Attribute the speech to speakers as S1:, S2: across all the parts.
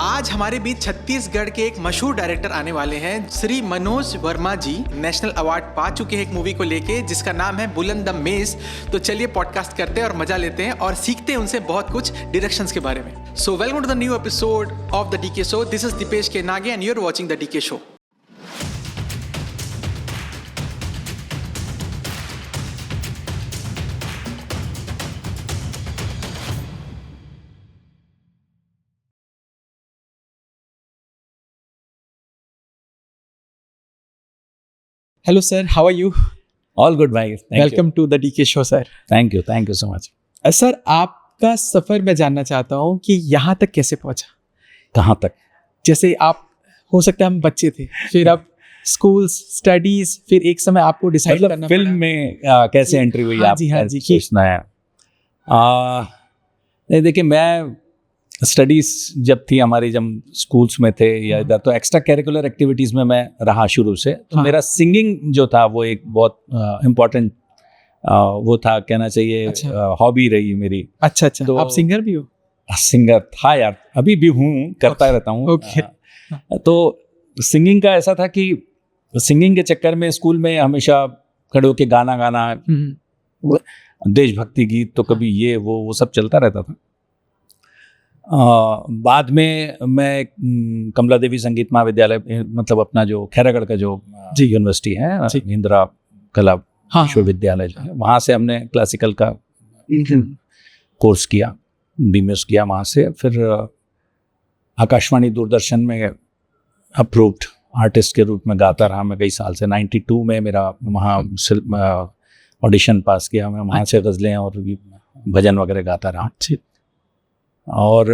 S1: आज हमारे बीच छत्तीसगढ़ के एक मशहूर डायरेक्टर आने वाले हैं, श्री मनोज वर्मा जी। नेशनल अवार्ड पा चुके हैं एक मूवी को लेके जिसका नाम है बुलंद द मेज। तो चलिए पॉडकास्ट करते हैं और मजा लेते हैं और सीखते हैं उनसे बहुत कुछ डायरेक्शंस के बारे में। So welcome to the new episode of the DK show. This is Dipesh K Nage and you are watching the DK show. Hello sir, how are you?
S2: All good भाई,
S1: Welcome to the DK show sir.
S2: Thank you so much.
S1: Sir आपका सफ़र मैं जानना चाहता हूँ कि यहाँ तक कैसे पहुँचा।
S2: कहाँ तक?
S1: जैसे आप हो सकता है हम बच्चे थे, फिर आप स्कूल स्टडीज, फिर एक समय आपको डिसाइड
S2: मतलब
S1: करना
S2: फिल्म
S1: पड़ा।
S2: में कैसे एंट्री हुई?
S1: हाँ जी,
S2: सोचना है। नहीं देखिए, मैं स्टडीज जब थी हमारी, जब स्कूल्स में थे या इधर, तो एक्स्ट्रा करिकुलर एक्टिविटीज़ में मैं रहा शुरू से। तो
S1: हाँ।
S2: मेरा सिंगिंग जो था वो एक बहुत इम्पोर्टेंट वो था, कहना चाहिए,
S1: अच्छा।
S2: हॉबी रही मेरी।
S1: अच्छा
S2: तो-
S1: आप सिंगर भी हो?
S2: सिंगर था यार, अभी भी हूँ, करता रहता हूँ।
S1: ओके।
S2: तो सिंगिंग का ऐसा था कि सिंगिंग के चक्कर में स्कूल में हमेशा खड़े होके गाना गाना, देशभक्ति गीत, तो कभी ये वो सब चलता रहता था। बाद में मैं कमला देवी संगीत महाविद्यालय, मतलब अपना जो खैरागढ़ का जो
S1: जी।
S2: यूनिवर्सिटी है,
S1: जी।
S2: इंदिरा कला
S1: हाँ।
S2: विश्वविद्यालय जो है, वहाँ से हमने क्लासिकल का कोर्स किया, बीमेस किया वहाँ से। फिर आकाशवाणी दूरदर्शन में अप्रूव्ड आर्टिस्ट के रूप में गाता रहा मैं कई साल से। 92 में मेरा वहाँ ऑडिशन पास किया, मैं वहाँ से गज़लें और भजन वगैरह गाता रहा। और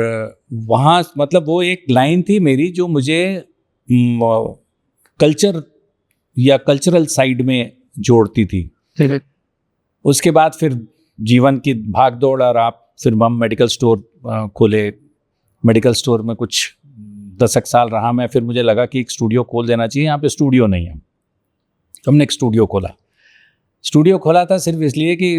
S2: वहाँ मतलब वो एक लाइन थी मेरी जो मुझे कल्चर या कल्चरल साइड में जोड़ती थी। उसके बाद फिर जीवन की भाग दौड़, और आप फिर हम मेडिकल स्टोर खोले। मेडिकल स्टोर में कुछ 10 साल रहा मैं। फिर मुझे लगा कि एक स्टूडियो खोल देना चाहिए, यहाँ पे स्टूडियो नहीं है। हमने एक स्टूडियो खोला। स्टूडियो खोला था सिर्फ इसलिए कि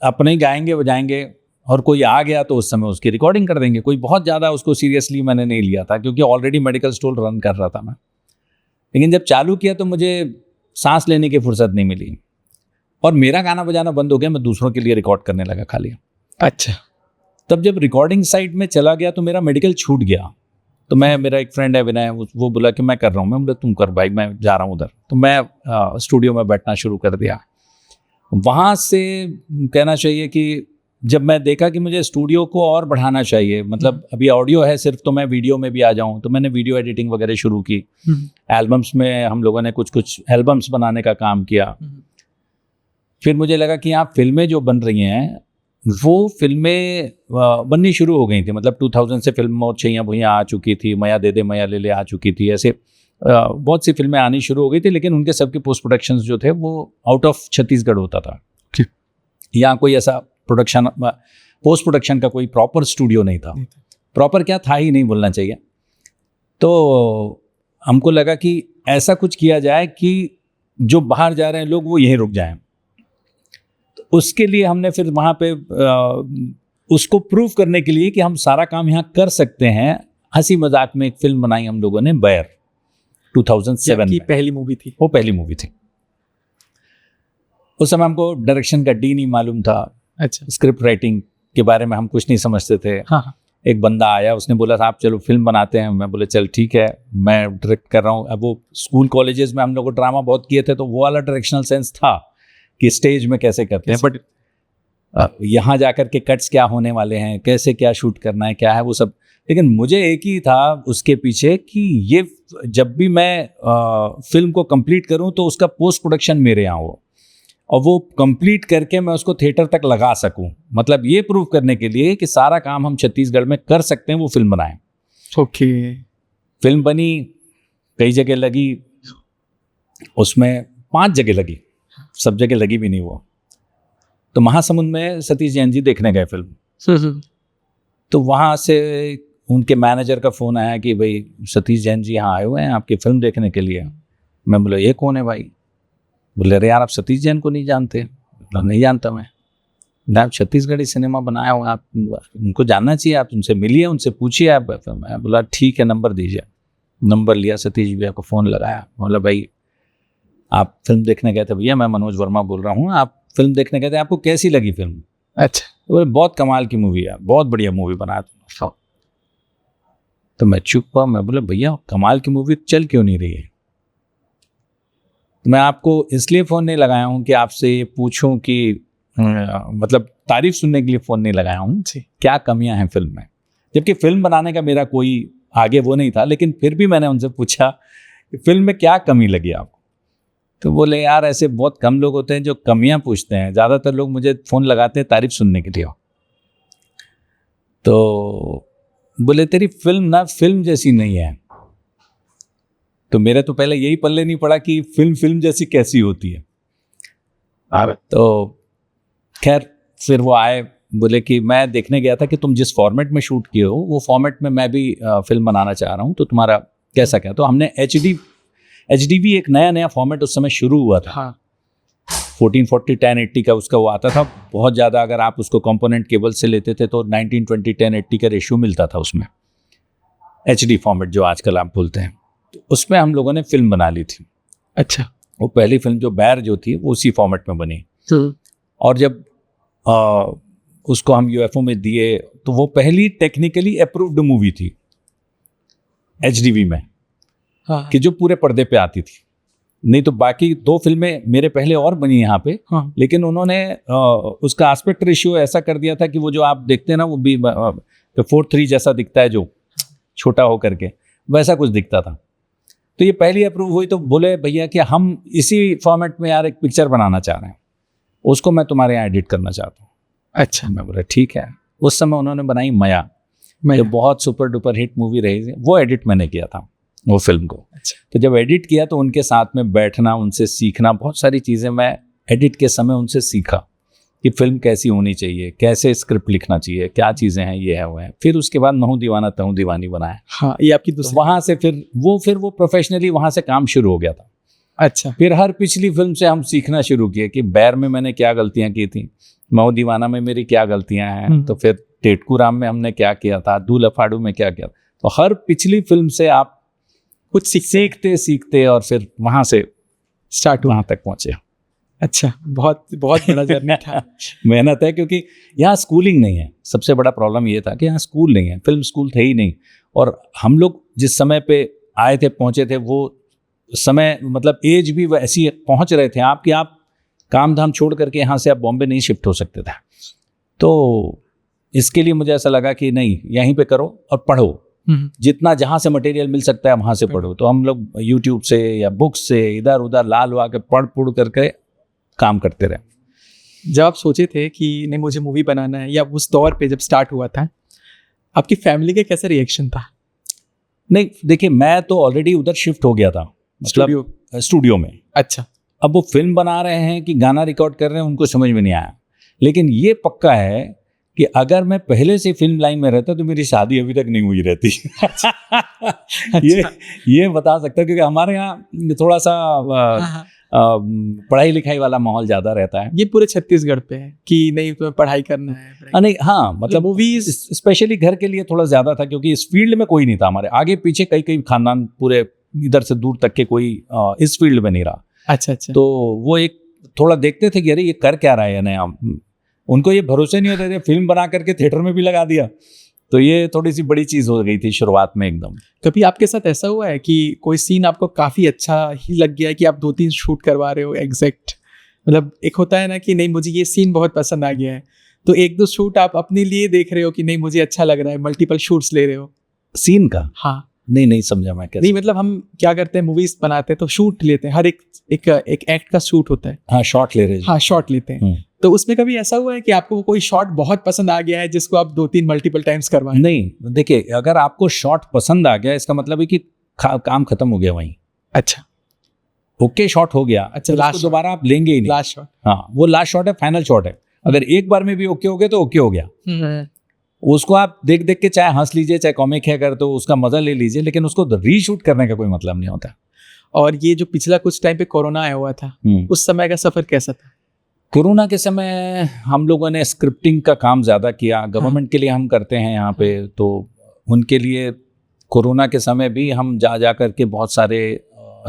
S2: अपने ही गाएंगे बजाएंगे, और कोई आ गया तो उस समय उसकी रिकॉर्डिंग कर देंगे। कोई बहुत ज़्यादा उसको सीरियसली मैंने नहीं लिया था, क्योंकि ऑलरेडी मेडिकल स्टोर रन कर रहा था मैं। लेकिन जब चालू किया तो मुझे सांस लेने की फुर्सत नहीं मिली, और मेरा गाना बजाना बंद हो गया। मैं दूसरों के लिए रिकॉर्ड करने लगा खाली।
S1: अच्छा।
S2: तब जब रिकॉर्डिंग साइड में चला गया तो मेरा मेडिकल छूट गया। तो मेरा एक फ्रेंड है विनय, वो बोला कि मैं कर रहा हूँ। मैं बोला तुम कर भाई, मैं जा रहा हूँ उधर। तो मैं स्टूडियो में बैठना शुरू कर दिया। वहाँ से कहना चाहिए कि जब मैं देखा कि मुझे स्टूडियो को और बढ़ाना चाहिए, मतलब अभी ऑडियो है सिर्फ, तो मैं वीडियो में भी आ जाऊं, तो मैंने वीडियो एडिटिंग वगैरह शुरू की। एल्बम्स में हम लोगों ने कुछ एल्बम्स बनाने का काम किया। फिर मुझे लगा कि यहाँ फिल्में जो बन रही हैं वो फिल्में बननी शुरू हो गई थी। मतलब 2000 से फिल्म और छैया भुइयां आ चुकी थी, मया दे दे मया ले ले आ चुकी थी। ऐसे बहुत सी फिल्में आनी शुरू हो गई थी, लेकिन उनके सबके पोस्ट प्रोडक्शंस जो थे वो आउट ऑफ छत्तीसगढ़ होता था। यहाँ कोई ऐसा प्रोडक्शन, पोस्ट प्रोडक्शन का कोई प्रॉपर स्टूडियो नहीं था। प्रॉपर क्या था ही नहीं बोलना चाहिए। तो हमको लगा कि ऐसा कुछ किया जाए कि जो बाहर जा रहे हैं लोग वो यहीं रुक जाएं। तो उसके लिए हमने फिर वहाँ पे उसको प्रूव करने के लिए कि हम सारा काम यहाँ कर सकते हैं, हंसी मजाक में एक फिल्म बनाई हम लोगों ने, बैर, 2007
S1: की पहली मूवी थी।
S2: वो पहली मूवी थी। उस समय हमको डायरेक्शन का डी नहीं मालूम था।
S1: अच्छा।
S2: स्क्रिप्ट राइटिंग के बारे में हम कुछ नहीं समझते थे।
S1: हाँ।
S2: एक बंदा आया, उसने बोला साहब चलो फिल्म बनाते हैं। मैं बोले चल ठीक है, मैं डायरेक्ट कर रहा हूँ। अब वो स्कूल कॉलेजेस में हम लोग ड्रामा बहुत किए थे, तो वो वाला डायरेक्शनल सेंस था कि स्टेज में कैसे करते हैं, बट यहाँ जाकर के कट्स क्या होने वाले हैं, कैसे क्या शूट करना है, क्या है वो सब। लेकिन मुझे एक ही था उसके पीछे कि ये जब भी मैं फिल्म को कंप्लीट करूँ तो उसका पोस्ट प्रोडक्शन मेरे यहाँ हो, और वो कंप्लीट करके मैं उसको थिएटर तक लगा सकूं। मतलब ये प्रूव करने के लिए कि सारा काम हम छत्तीसगढ़ में कर सकते हैं, वो फिल्म बनाएं।
S1: ओके।
S2: फिल्म बनी, कई जगह लगी, उसमें 5 जगह लगी, सब जगह लगी भी नहीं वो। तो महासमुंद में सतीश जैन जी देखने गए फिल्म। तो वहाँ से उनके मैनेजर का फ़ोन आया कि भाई सतीश जैन जी यहाँ आए हुए हैं आपकी फिल्म देखने के लिए। मैं बोला ये कौन है भाई? बोले अरे यार आप सतीश जैन को नहीं जानते? नहीं जानता मैं। आप छत्तीसगढ़ी सिनेमा बनाया हो, आप उनको जानना चाहिए, आप उनसे मिलिए, उनसे पूछिए। आप, मैं बोला ठीक है, नंबर दीजिए। नंबर लिया, सतीश भैया को फ़ोन लगाया, बोला भाई आप फिल्म देखने गए थे? भैया मैं मनोज वर्मा बोल रहा हूँ, आप फिल्म देखने गए थे, आपको कैसी लगी फिल्म?
S1: अच्छा।
S2: तो बोले बहुत कमाल की मूवी है, बहुत बढ़िया मूवी बनाया तुमने। तो मैं चुप हुआ, मैं बोला भैया कमाल की मूवी चल क्यों नहीं रही है? मैं आपको इसलिए फ़ोन नहीं लगाया हूँ कि आपसे ये पूछूं कि मतलब तारीफ सुनने के लिए फ़ोन नहीं लगाया हूँ क्या कमियां हैं फिल्म में, जबकि फिल्म बनाने का मेरा कोई आगे वो नहीं था, लेकिन फिर भी मैंने उनसे पूछा कि फिल्म में क्या कमी लगी आपको? तो बोले यार ऐसे बहुत कम लोग होते हैं जो कमियां पूछते हैं, ज़्यादातर लोग मुझे फ़ोन लगाते हैं तारीफ सुनने के लिए। तो बोले तेरी फिल्म ना फिल्म जैसी नहीं है। तो मेरे तो पहले यही पल्ले नहीं पड़ा कि फिल्म जैसी कैसी होती है। तो खैर फिर वो आए, बोले कि मैं देखने गया था कि तुम जिस फॉर्मेट में शूट किए हो वो फॉर्मेट में मैं भी फिल्म बनाना चाह रहा हूँ, तो तुम्हारा कैसा क्या? तो हमने HD एक नया फॉर्मेट उस समय शुरू हुआ था।
S1: हाँ।
S2: 1440 1080 का उसका वो आता था बहुत ज़्यादा। अगर आप उसको कंपोनेंट केबल से लेते थे तो 1920 1080 का रेशियो मिलता था उसमें, HD फॉर्मेट जो आजकल आप बोलते हैं। तो उसमें हम लोगों ने फिल्म बना ली थी।
S1: अच्छा।
S2: वो पहली फिल्म जो बैर जो थी वो उसी फॉर्मेट में बनी। और जब उसको हम UFO में दिए तो वो पहली टेक्निकली अप्रूव्ड मूवी थी HDV में। हाँ। कि जो पूरे पर्दे पे आती थी। नहीं तो बाकी 2 फिल्में मेरे पहले और बनी यहाँ पे। हाँ। लेकिन उन्होंने उसका एस्पेक्ट रेशियो ऐसा कर दिया था कि वो जो आप देखते हैं ना वो भी 4:3 जैसा दिखता है, जो छोटा हो करके वैसा कुछ दिखता था। तो ये पहली अप्रूव हुई तो बोले भैया कि हम इसी फॉर्मेट में यार एक पिक्चर बनाना चाह रहे हैं, उसको मैं तुम्हारे यहाँ एडिट करना चाहता हूँ। अच्छा। मैं बोला ठीक है। उस समय उन्होंने बनाई माया। जो बहुत सुपर डुपर हिट मूवी रही थी, वो एडिट मैंने किया था वो फिल्म को। अच्छा। तो जब एडिट किया तो उनके साथ में बैठना, उनसे सीखना, बहुत सारी चीज़ें मैं एडिट के समय उनसे सीखा कि फिल्म कैसी होनी चाहिए, कैसे स्क्रिप्ट लिखना चाहिए, क्या चीज़ें हैं, ये है वो है। फिर उसके बाद महू दीवाना तहू दीवानी बनाया। हाँ, ये आपकी दूसरी। तो वहाँ से फिर वो प्रोफेशनली वहाँ से काम शुरू हो गया था। अच्छा। फिर हर पिछली फिल्म से हम सीखना शुरू किए कि बैर में मैंने क्या गलतियाँ की थी, महू दीवाना में मेरी क्या गलतियाँ हैं, तो फिर टेटकू राम में हमने क्या किया था, दूल अफाड़ू में क्या किया। तो हर पिछली फिल्म से आप कुछ सीखते और फिर वहाँ से स्टार्ट वहाँ तक पहुँचे। अच्छा, बहुत बहुत बड़ा जर्नी था। मेहनत है, क्योंकि यहाँ स्कूलिंग नहीं है। सबसे बड़ा प्रॉब्लम ये था कि यहाँ स्कूल नहीं है, फिल्म स्कूल थे ही नहीं। और हम लोग जिस समय पे आए थे, पहुँचे थे, वो समय मतलब एज भी वैसी पहुँच रहे थे आप कि आप काम धाम छोड़ करके यहाँ से आप बॉम्बे नहीं शिफ्ट हो सकते थे। तो इसके लिए मुझे ऐसा लगा कि नहीं, यहीं पे करो और पढ़ो, जितना जहाँ से मटेरियल मिल सकता है वहाँ से पढ़ो। तो हम लोग यूट्यूब से या बुक्स से इधर उधर लाल हुआ के पढ़ करके काम करते रहे।
S1: जब आप सोचे थे कि नहीं मुझे मूवी बनाना है, या उस दौर पे जब स्टार्ट हुआ था, आपकी फैमिली के कैसा रिएक्शन था?
S2: नहीं देखिए, मैं तो ऑलरेडी उधर शिफ्ट हो गया था, मतलब स्टूडियो में। अच्छा। अब वो फिल्म बना रहे हैं कि गाना रिकॉर्ड कर रहे हैं, उनको समझ में नहीं आया। लेकिन ये पक्का है कि अगर मैं पहले से फिल्म लाइन में रहता तो मेरी शादी अभी तक नहीं हुई रहती। अच्छा। ये बता सकता, क्योंकि हमारे यहाँ थोड़ा सा पढ़ाई लिखाई वाला माहौल ज़्यादा रहता है।
S1: ये पूरे छत्तीसगढ़ पे है कि नहीं तुम्हें पढ़ाई करना है?
S2: नहीं, हाँ, मतलब मूवीज स्पेशली घर के लिए थोड़ा ज़्यादा था, क्योंकि इस फील्ड में कोई नहीं था हमारे आगे पीछे। कई खानदान पूरे इधर से दूर तक के कोई इस फील्ड में नहीं रहा। अच्छा। तो वो एक थोड़ा देखते थे कि अरे ये कर क्या रहा है नया। उनको ये भरोसे नहीं होते थे, फिल्म बना करके थिएटर में भी लगा दिया। तो ये थोड़ी सी बड़ी चीज़ हो गई थी शुरुआत में एकदम।
S1: कभी आपके साथ ऐसा हुआ है कि कोई सीन आपको काफ़ी अच्छा ही लग गया है कि आप 2-3 शूट करवा रहे हो एग्जैक्ट, मतलब एक होता है ना कि नहीं मुझे ये सीन बहुत पसंद आ गया है, तो 1-2 शूट आप अपने लिए देख रहे हो कि नहीं मुझे अच्छा लग रहा है, मल्टीपल शूट्स ले रहे हो
S2: सीन का? हाँ। नहीं समझा मैं कैसे।
S1: नहीं मतलब हम क्या करते हैं, मूवीज बनाते हैं तो शूट लेते हैं, हर एक एक्ट का शूट होता है।
S2: हाँ, शॉट ले रहे हैं।
S1: हाँ, शॉट लेते हैं। तो उसमें कभी ऐसा हुआ है कि आपको कोई शॉट बहुत पसंद आ गया है जिसको आप 2-3 मल्टीपल टाइम्स करवाएं?
S2: नहीं देखिए, अगर आपको शॉट पसंद आ गया इसका मतलब है कि काम खत्म हो गया वहीं। अच्छा, ओके, शॉट हो गया। अच्छा, लास्ट दोबारा आप लेंगे ही नहीं। लास्ट शॉट, हाँ, वो लास्ट शॉट है, फाइनल शॉट है। अगर एक बार में भी ओके हो गया तो ओके हो गया। उसको आप देख देख के चाहे हंस लीजिए, चाहे कॉमिक है अगर, तो उसका मजा ले लीजिए, लेकिन उसको रीशूट करने का कोई मतलब नहीं होता।
S1: और ये जो पिछला कुछ टाइम पे कोरोना आया हुआ था, उस समय का सफर कैसा था?
S2: कोरोना के समय हम लोगों ने स्क्रिप्टिंग का काम ज़्यादा किया, गवर्नमेंट के लिए हम करते हैं यहाँ पे, तो उनके लिए कोरोना के समय भी हम जा करके बहुत सारे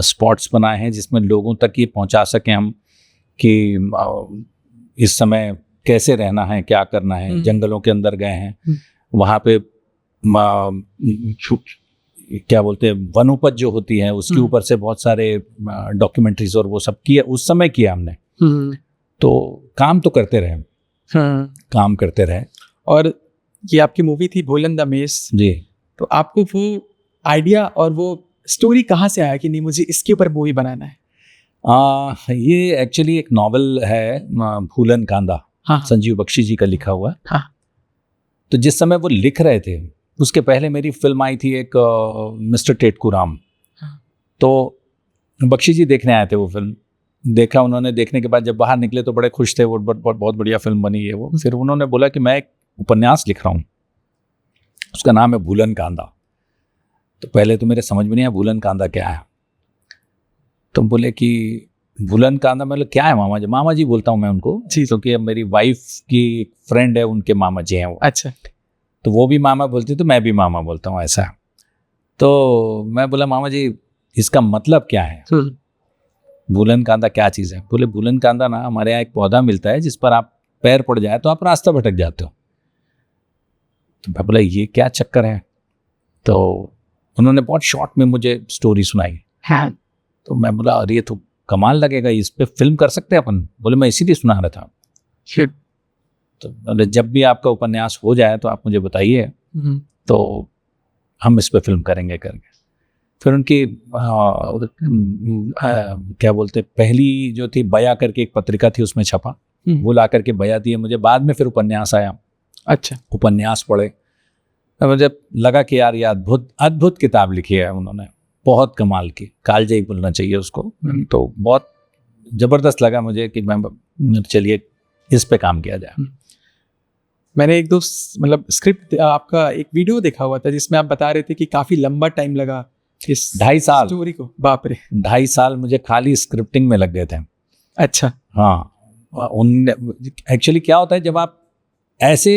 S2: स्पॉट्स बनाए हैं जिसमें लोगों तक ये पहुँचा सकें हम कि इस समय कैसे रहना है, क्या करना है। जंगलों के अंदर गए हैं, वहाँ पे क्या बोलते हैं वनोपज जो होती है उसके ऊपर से बहुत सारे डॉक्यूमेंट्रीज और वो सब किया, उस समय किया हमने। तो काम तो करते रहे, काम करते रहे।
S1: और ये आपकी मूवी थी भूलन द मेज
S2: जी,
S1: तो आपको वो आइडिया और वो स्टोरी कहाँ से आया कि नहीं मुझे इसके ऊपर मूवी बनाना है?
S2: ये एक्चुअली एक नॉवल है भूलन कांदा,
S1: हाँ।
S2: संजीव बख्शी जी का लिखा हुआ।
S1: हाँ।
S2: तो जिस समय वो लिख रहे थे उसके पहले मेरी फिल्म आई थी एक मिस्टर टेटकू राम।
S1: हाँ।
S2: तो बख्शी जी देखने आए थे, वो फिल्म देखा उन्होंने। देखने के बाद जब बाहर निकले तो बड़े खुश थे, वो बहुत बढ़िया फिल्म बनी है वो। फिर उन्होंने बोला कि मैं एक उपन्यास लिख रहा हूँ, उसका नाम है भूलन कांदा। तो पहले तो मेरे समझ में नहीं आया भूलन कांदा क्या है। तो बोले कि भूलन कांदा मतलब क्या है मामा जी? मामा जी बोलता हूँ मैं उनको, क्योंकि अब मेरी वाइफ की फ्रेंड है, उनके मामा जी हैं वो।
S1: अच्छा।
S2: तो वो भी मामा बोलती तो मैं भी मामा बोलता हूँ, ऐसा। तो मैं बोला मामा जी इसका मतलब क्या है, भूलन कांदा क्या चीज़ है? बोले भूलन कांदा ना हमारे यहाँ एक पौधा मिलता है जिस पर आप पैर पड़ जाए तो आप रास्ता भटक जाते हो। तो मैं बोला ये क्या चक्कर है? तो उन्होंने बहुत शॉर्ट में मुझे स्टोरी सुनाई।
S1: हाँ।
S2: तो मैं बोला अरे ये तो कमाल लगेगा, इस पे फिल्म कर सकते हैं अपन। बोले मैं इसीलिए सुना रहा था। तो बोले जब भी आपका उपन्यास हो जाए तो आप मुझे बताइए, तो हम इस पे फिल्म करेंगे करके। फिर उनकी क्या बोलते पहली जो थी बया करके एक पत्रिका थी, उसमें छपा, वो ला करके बया दिए मुझे। बाद में फिर उपन्यास आया।
S1: अच्छा।
S2: उपन्यास पढ़े, मुझे लगा कि यार ये अद्भुत अद्भुत किताब लिखी है उन्होंने, बहुत कमाल की, कालजयी बोलना चाहिए उसको। तो बहुत ज़बरदस्त लगा मुझे कि मैं चलिए इस पे काम किया जाए।
S1: मैंने एक दो मतलब स्क्रिप्ट आपका एक वीडियो देखा हुआ था जिसमें आप बता रहे थे कि काफ़ी लंबा टाइम लगा इस
S2: 2.5 साल
S1: स्टोरी को। बाप रे,
S2: 2.5 साल मुझे खाली स्क्रिप्टिंग में लग गए थे।
S1: अच्छा।
S2: हाँ, एक्चुअली क्या होता है जब आप ऐसे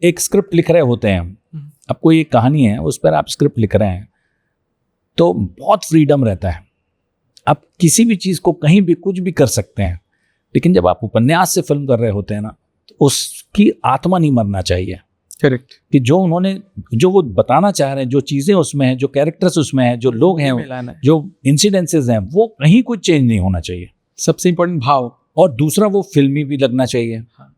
S2: एक स्क्रिप्ट लिख रहे होते हैं, आपको ये कहानी है उस पर आप स्क्रिप्ट लिख रहे हैं, तो बहुत फ्रीडम रहता है, आप किसी भी चीज़ को कहीं भी कुछ भी कर सकते हैं। लेकिन जब आप उपन्यास से फिल्म कर रहे होते हैं ना, तो उसकी आत्मा नहीं मरना चाहिए।
S1: करेक्ट।
S2: कि जो उन्होंने जो वो बताना चाह रहे हैं, जो चीज़ें उसमें हैं, जो कैरेक्टर्स उसमें हैं, जो लोग हैं, जो इंसिडेंसेस हैं, वो कहीं कुछ चेंज नहीं होना चाहिए।
S1: सबसे इंपॉर्टेंट भाव।
S2: और दूसरा वो फिल्मी भी लगना चाहिए। हाँ।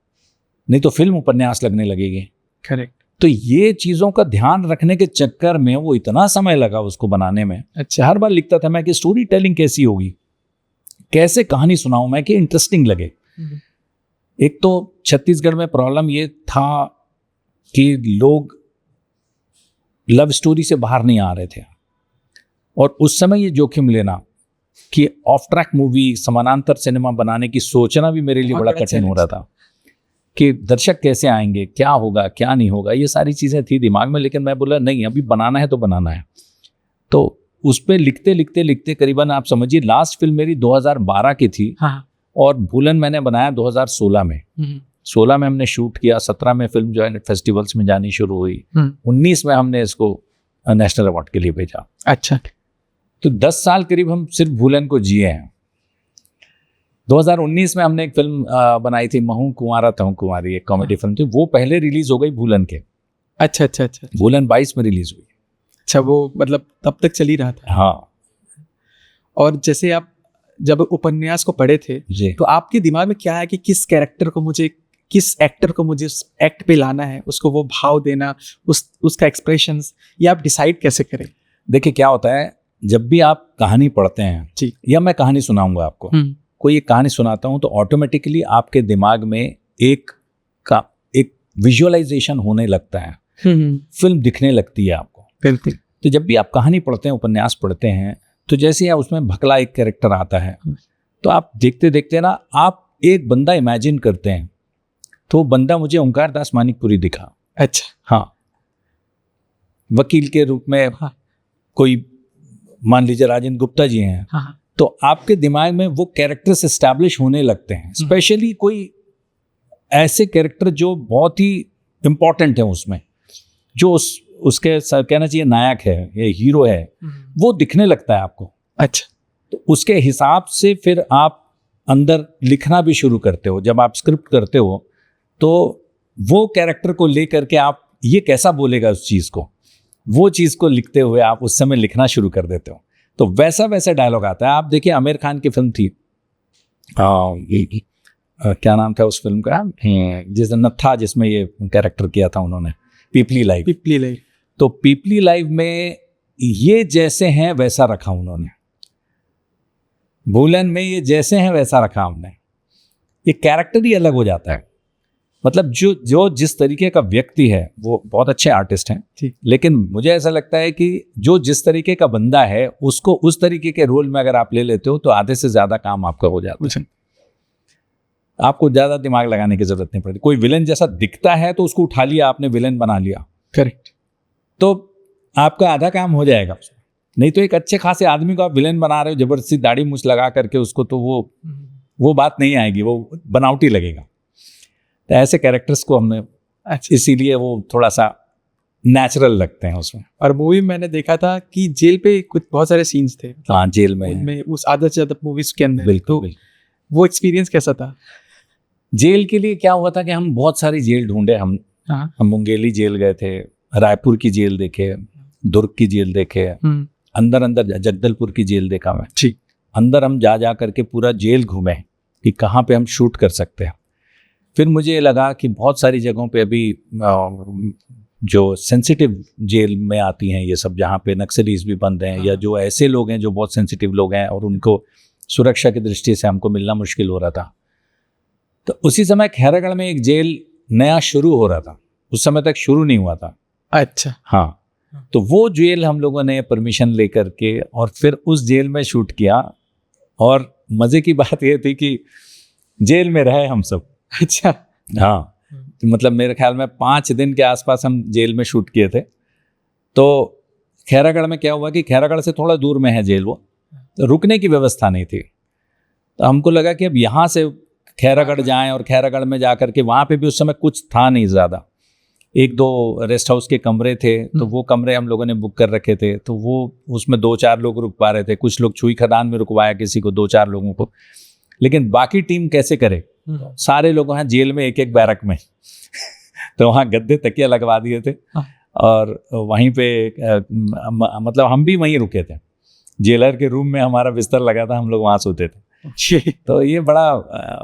S2: नहीं तो फिल्म उपन्यास लगने लगेगी।
S1: करेक्ट।
S2: तो ये चीज़ों का ध्यान रखने के चक्कर में वो इतना समय लगा उसको बनाने में।
S1: अच्छा।
S2: हर बार लिखता था मैं कि स्टोरी टेलिंग कैसी होगी, कैसे कहानी सुनाऊं मैं कि इंटरेस्टिंग लगे। एक तो छत्तीसगढ़ में प्रॉब्लम ये था कि लोग लव स्टोरी से बाहर नहीं आ रहे थे, और उस समय ये जोखिम लेना कि ऑफ ट्रैक मूवी, समानांतर सिनेमा बनाने की सोचना भी मेरे लिए बड़ा कठिन हो रहा था कि दर्शक कैसे आएंगे, क्या होगा, क्या नहीं होगा, ये सारी चीज़ें थी दिमाग में। लेकिन मैं बोला नहीं, अभी बनाना है तो बनाना है। तो उस पर लिखते लिखते लिखते करीबन आप समझिए लास्ट फिल्म मेरी 2012 की थी।
S1: हाँ।
S2: और भूलन मैंने बनाया 2016 में। 16 में हमने शूट किया, 17 में फिल्म जो है फेस्टिवल्स में जानी शुरू हुई, 19 में हमने इसको नेशनल अवार्ड के लिए भेजा।
S1: अच्छा।
S2: तो 10 साल करीब हम सिर्फ भूलन को जिए हैं। 2019 में हमने एक फिल्म बनाई थी, महू कुंवारा तहू कुंवारी, एक कॉमेडी फिल्म थी, वो पहले रिलीज हो गई भूलन के।
S1: अच्छा अच्छा अच्छा।
S2: भूलन 22 में रिलीज हुई।
S1: अच्छा, वो मतलब तब तक चल ही रहा था।
S2: हाँ।
S1: और जैसे आप जब उपन्यास को पढ़े थे
S2: जी,
S1: तो आपके दिमाग में क्या है कि किस कैरेक्टर को मुझे, किस एक्टर को मुझे उस एक्ट पे लाना है, उसको वो भाव देना, उसका एक्सप्रेशंस, ये आप डिसाइड कैसे करें?
S2: देखिए क्या होता है, जब भी आप कहानी पढ़ते हैं
S1: जी,
S2: या मैं कहानी सुनाऊंगा आपको, कोई एक कहानी सुनाता हूं तो ऑटोमेटिकली आपके दिमाग में एक विजुअलाइजेशन होने लगता है, फिल्म दिखने लगती है आपको।
S1: बिल्कुल।
S2: तो जब भी आप कहानी पढ़ते हैं, उपन्यास पढ़ते हैं, तो जैसे ही उसमें भकला एक कैरेक्टर आता है, तो आप देखते देखते ना आप एक बंदा इमेजिन करते हैं। तो बंदा मुझे ओंकार दास मानिकपुरी दिखा।
S1: अच्छा।
S2: हाँ, वकील के रूप में।
S1: हाँ।
S2: कोई मान लीजिए राजेंद्र गुप्ता जी हैं।
S1: हाँ।
S2: तो आपके दिमाग में वो कैरेक्टर्स एस्टैब्लिश होने लगते हैं, स्पेशली कोई ऐसे कैरेक्टर जो बहुत ही इम्पोर्टेंट है उसमें, जो उसके कहना चाहिए नायक है या हीरो है, वो दिखने लगता है आपको।
S1: अच्छा,
S2: तो उसके हिसाब से फिर आप अंदर लिखना भी शुरू करते हो। जब आप स्क्रिप्ट करते हो तो वो कैरेक्टर को लेकर के आप ये कैसा बोलेगा उस चीज़ को, वो चीज़ को लिखते हुए आप उस समय लिखना शुरू कर देते हो। तो वैसा वैसा डायलॉग आता है। आप देखिए आमिर खान की फिल्म थी, क्या नाम था उस फिल्म का, जिस नत्था, जिसमें ये कैरेक्टर किया था उन्होंने, पीपली लाइव।
S1: पीपली लाइव।
S2: तो पीपली लाइव में ये जैसे हैं वैसा रखा उन्होंने, भूलन में ये जैसे हैं वैसा रखा हमने। ये कैरेक्टर ही अलग हो जाता है। मतलब जो जिस तरीके का व्यक्ति है, वो बहुत अच्छे आर्टिस्ट हैं, लेकिन मुझे ऐसा लगता है कि जो जिस तरीके का बंदा है उसको उस तरीके के रोल में अगर आप ले लेते हो तो आधे से ज़्यादा काम आपका हो जाता है। आपको ज़्यादा दिमाग लगाने की जरूरत नहीं पड़ती। कोई विलेन जैसा दिखता है तो उसको उठा लिया आपने, विलेन बना लिया,
S1: करेक्ट,
S2: तो आपका आधा काम हो जाएगा। नहीं तो एक अच्छे खासे आदमी को आप विलेन बना रहे हो जबरदस्ती दाढ़ी मूछ लगा करके उसको, तो वो बात नहीं आएगी, वो बनावटी लगेगा। तो ऐसे कैरेक्टर्स को हमने, इसीलिए वो थोड़ा सा नेचुरल लगते हैं उसमें।
S1: और मूवी में मैंने देखा था कि जेल पे कुछ बहुत सारे सीन्स थे।
S2: हाँ, जेल में
S1: उस आधा से ज़्यादा मूवीज के अंदर।
S2: बिल्कुल।
S1: वो एक्सपीरियंस कैसा था?
S2: जेल के लिए क्या हुआ था कि हम बहुत सारी जेल ढूंढे। हम मुंगेली जेल गए थे, रायपुर की जेल देखे, दुर्ग की जेल देखे, अंदर जगदलपुर की जेल देखा मैं।
S1: ठीक,
S2: अंदर हम जा करके पूरा जेल घूमे कि कहाँ पे हम शूट कर सकते हैं। फिर मुझे लगा कि बहुत सारी जगहों पे अभी जो सेंसिटिव जेल में आती हैं ये सब, जहाँ पे नक्सलीज भी बंद हैं, या जो ऐसे लोग हैं जो बहुत सेंसिटिव लोग हैं और उनको सुरक्षा की दृष्टि से हमको मिलना मुश्किल हो रहा था। तो उसी समय खैरागढ़ में एक जेल नया शुरू हो रहा था, उस समय तक शुरू नहीं हुआ था।
S1: अच्छा,
S2: हाँ। तो वो जेल हम लोगों ने परमिशन लेकर के और फिर उस जेल में शूट किया। और मज़े की बात ये थी कि जेल में रहे हम सब।
S1: अच्छा,
S2: हाँ, मतलब मेरे ख्याल में 5 दिन के आसपास हम जेल में शूट किए थे। तो खैरागढ़ में क्या हुआ कि खैरागढ़ से थोड़ा दूर में है जेल, वो तो रुकने की व्यवस्था नहीं थी। तो हमको लगा कि अब यहाँ से खैरागढ़ जाएं, और खैरागढ़ में जा कर के वहाँ पे भी उस समय कुछ था नहीं ज़्यादा, 1-2 रेस्ट हाउस के कमरे थे, तो वो कमरे हम लोगों ने बुक कर रखे थे। तो वो उसमें 2-4 लोग रुक पा रहे थे, कुछ लोग छुई खदान में रुकवाया किसी को, 2-4 लोगों को। लेकिन बाकी टीम कैसे करे, सारे लोग वहाँ जेल में एक बैरक में तो वहाँ गद्दे तकिया लगवा दिए थे और वहीं पे मतलब हम भी वहीं रुके थे। जेलर के रूम में हमारा बिस्तर लगा था, हम लोग वहाँ सोते थे। तो ये बड़ा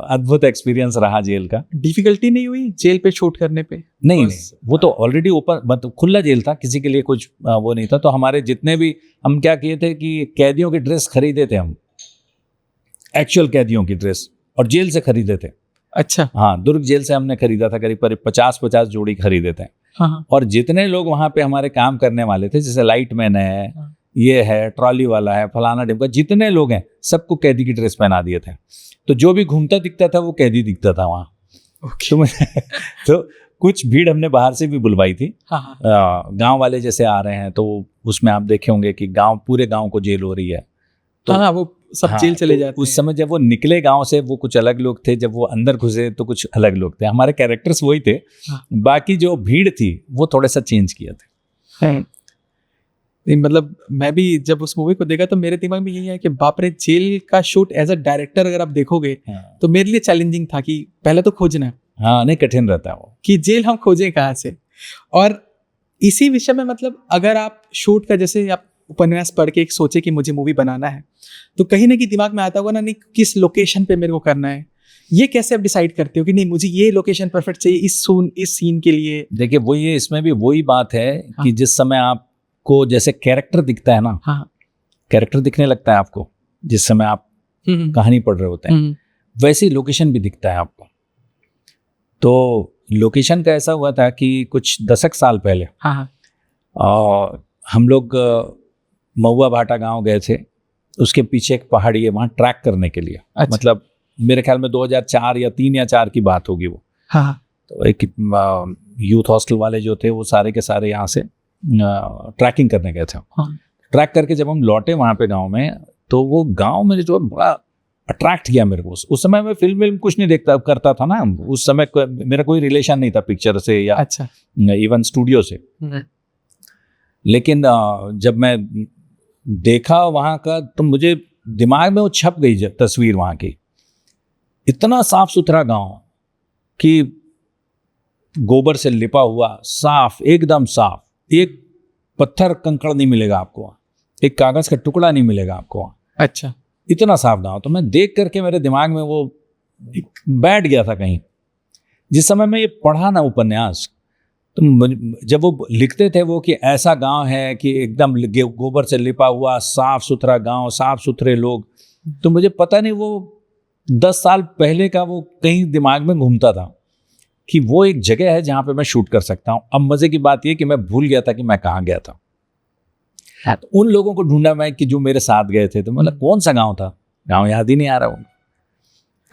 S2: अद्भुत एक्सपीरियंस रहा जेल का।
S1: डिफिकल्टी नहीं हुई जेल पे शूट करने पे?
S2: नहीं, वो तो ऑलरेडी ओपन, मतलब खुला जेल था, किसी के लिए कुछ वो नहीं था। तो हमारे जितने भी, हम क्या किए थे कि कैदियों की ड्रेस खरीदे थे हम, एक्चुअल कैदियों की ड्रेस, और जेल से खरीदे थे।
S1: अच्छा,
S2: हाँ, दुर्ग जेल से हमने खरीदा था, करीब 50 जोड़ी खरीदे थे।
S1: हाँ।
S2: और जितने लोग वहाँ पे हमारे काम करने वाले थे, जैसे लाइटमैन है, ये है, ट्रॉली वाला है, फलाना डिब्बा, जितने लोग हैं सबको कैदी की ड्रेस पहना दिए थे। तो जो भी घूमता दिखता था वो कैदी दिखता था वहाँ। तो कुछ भीड़ हमने बाहर से भी बुलवाई थी। गांव वाले जैसे आ रहे हैं, तो उसमें आप देखे होंगे कि पूरे गांव को जेल हो रही है। तो
S1: वो सब जेल चले जाते हैं।
S2: उस समय जब वो निकले गांव से, वो कुछ अलग लोग थे, जब वो अंदर घुसे तो कुछ अलग लोग थे। हमारे कैरेक्टर्स वही थे, बाकी जो भीड़ थी वो थोड़ा सा चेंज किया था।
S1: मतलब मैं भी जब उस मूवी को देखा तो मेरे दिमाग में यही है कि बाप रे, जेल का शूट एज अ डायरेक्टर अगर आप देखोगे तो मेरे लिए चैलेंजिंग था कि पहले तो खोजना है।
S2: हाँ, नहीं, कठिन रहता है वो कि
S1: जेल हम खोजें कहाँ से। और इसी विषय में, मतलब अगर आप शूट का, जैसे आप उपन्यास पढ़ के एक सोचे कि मुझे मूवी बनाना है, तो कहीं ना कहीं दिमाग में आता होगा ना, नहीं किस लोकेशन पे मेरे को करना है। ये कैसे आप डिसाइड करते हो कि नहीं मुझे ये लोकेशन परफेक्ट चाहिए इस सीन के लिए?
S2: देखिए, वो ये इसमें भी वही बात है कि जिस समय आपको जैसे कैरेक्टर दिखता है ना, कैरेक्टर दिखने लगता है आपको जिस समय आप कहानी पढ़ रहे होते हैं, वैसे ही लोकेशन भी दिखता है आपको। तो लोकेशन का ऐसा हुआ था कि कुछ दशक साल पहले हम लोग महुआ भाटा गांव गए थे। उसके पीछे एक पहाड़ी है, वहाँ ट्रैक करने के लिए।
S1: अच्छा।
S2: मतलब मेरे ख्याल में 2004 या 3 या 4 की बात होगी वो। तो एक यूथ हॉस्टल वाले जो थे वो सारे के सारे यहाँ से ट्रैकिंग करने गए थे। ट्रैक करके जब हम लौटे वहाँ पे गांव में, तो वो गांव में जो बड़ा अट्रैक्ट किया मेरे को। उस समय मैं फिल्म कुछ नहीं देखता करता था ना, उस समय मेरा कोई रिलेशन नहीं था पिक्चर से या
S1: अच्छा
S2: इवन स्टूडियो से। लेकिन जब मैं देखा वहाँ का तो मुझे दिमाग में वो छप गई तस्वीर वहाँ की। इतना साफ सुथरा गांव कि गोबर से लिपा हुआ, साफ, एकदम साफ, एक पत्थर कंकड़ नहीं मिलेगा आपको वहाँ, एक कागज का टुकड़ा नहीं मिलेगा आपको वहाँ।
S1: अच्छा,
S2: इतना साफ गांव। तो मैं देख करके मेरे दिमाग में वो बैठ गया था कहीं। जिस समय मैं ये पढ़ा ना उपन्यास, तो जब वो लिखते थे वो कि ऐसा गांव है कि एकदम गोबर से लिपा हुआ, साफ सुथरा गांव, साफ सुथरे लोग, तो मुझे पता नहीं वो 10 साल पहले का वो कहीं दिमाग में घूमता था कि वो एक जगह है जहां पे मैं शूट कर सकता हूं। अब मजे की बात ये कि मैं भूल गया था कि मैं कहाँ गया था। तो उन लोगों को ढूंढा मैं कि जो मेरे साथ गए थे, तो मतलब कौन सा गांव था, गांव याद ही नहीं आ रहा, वो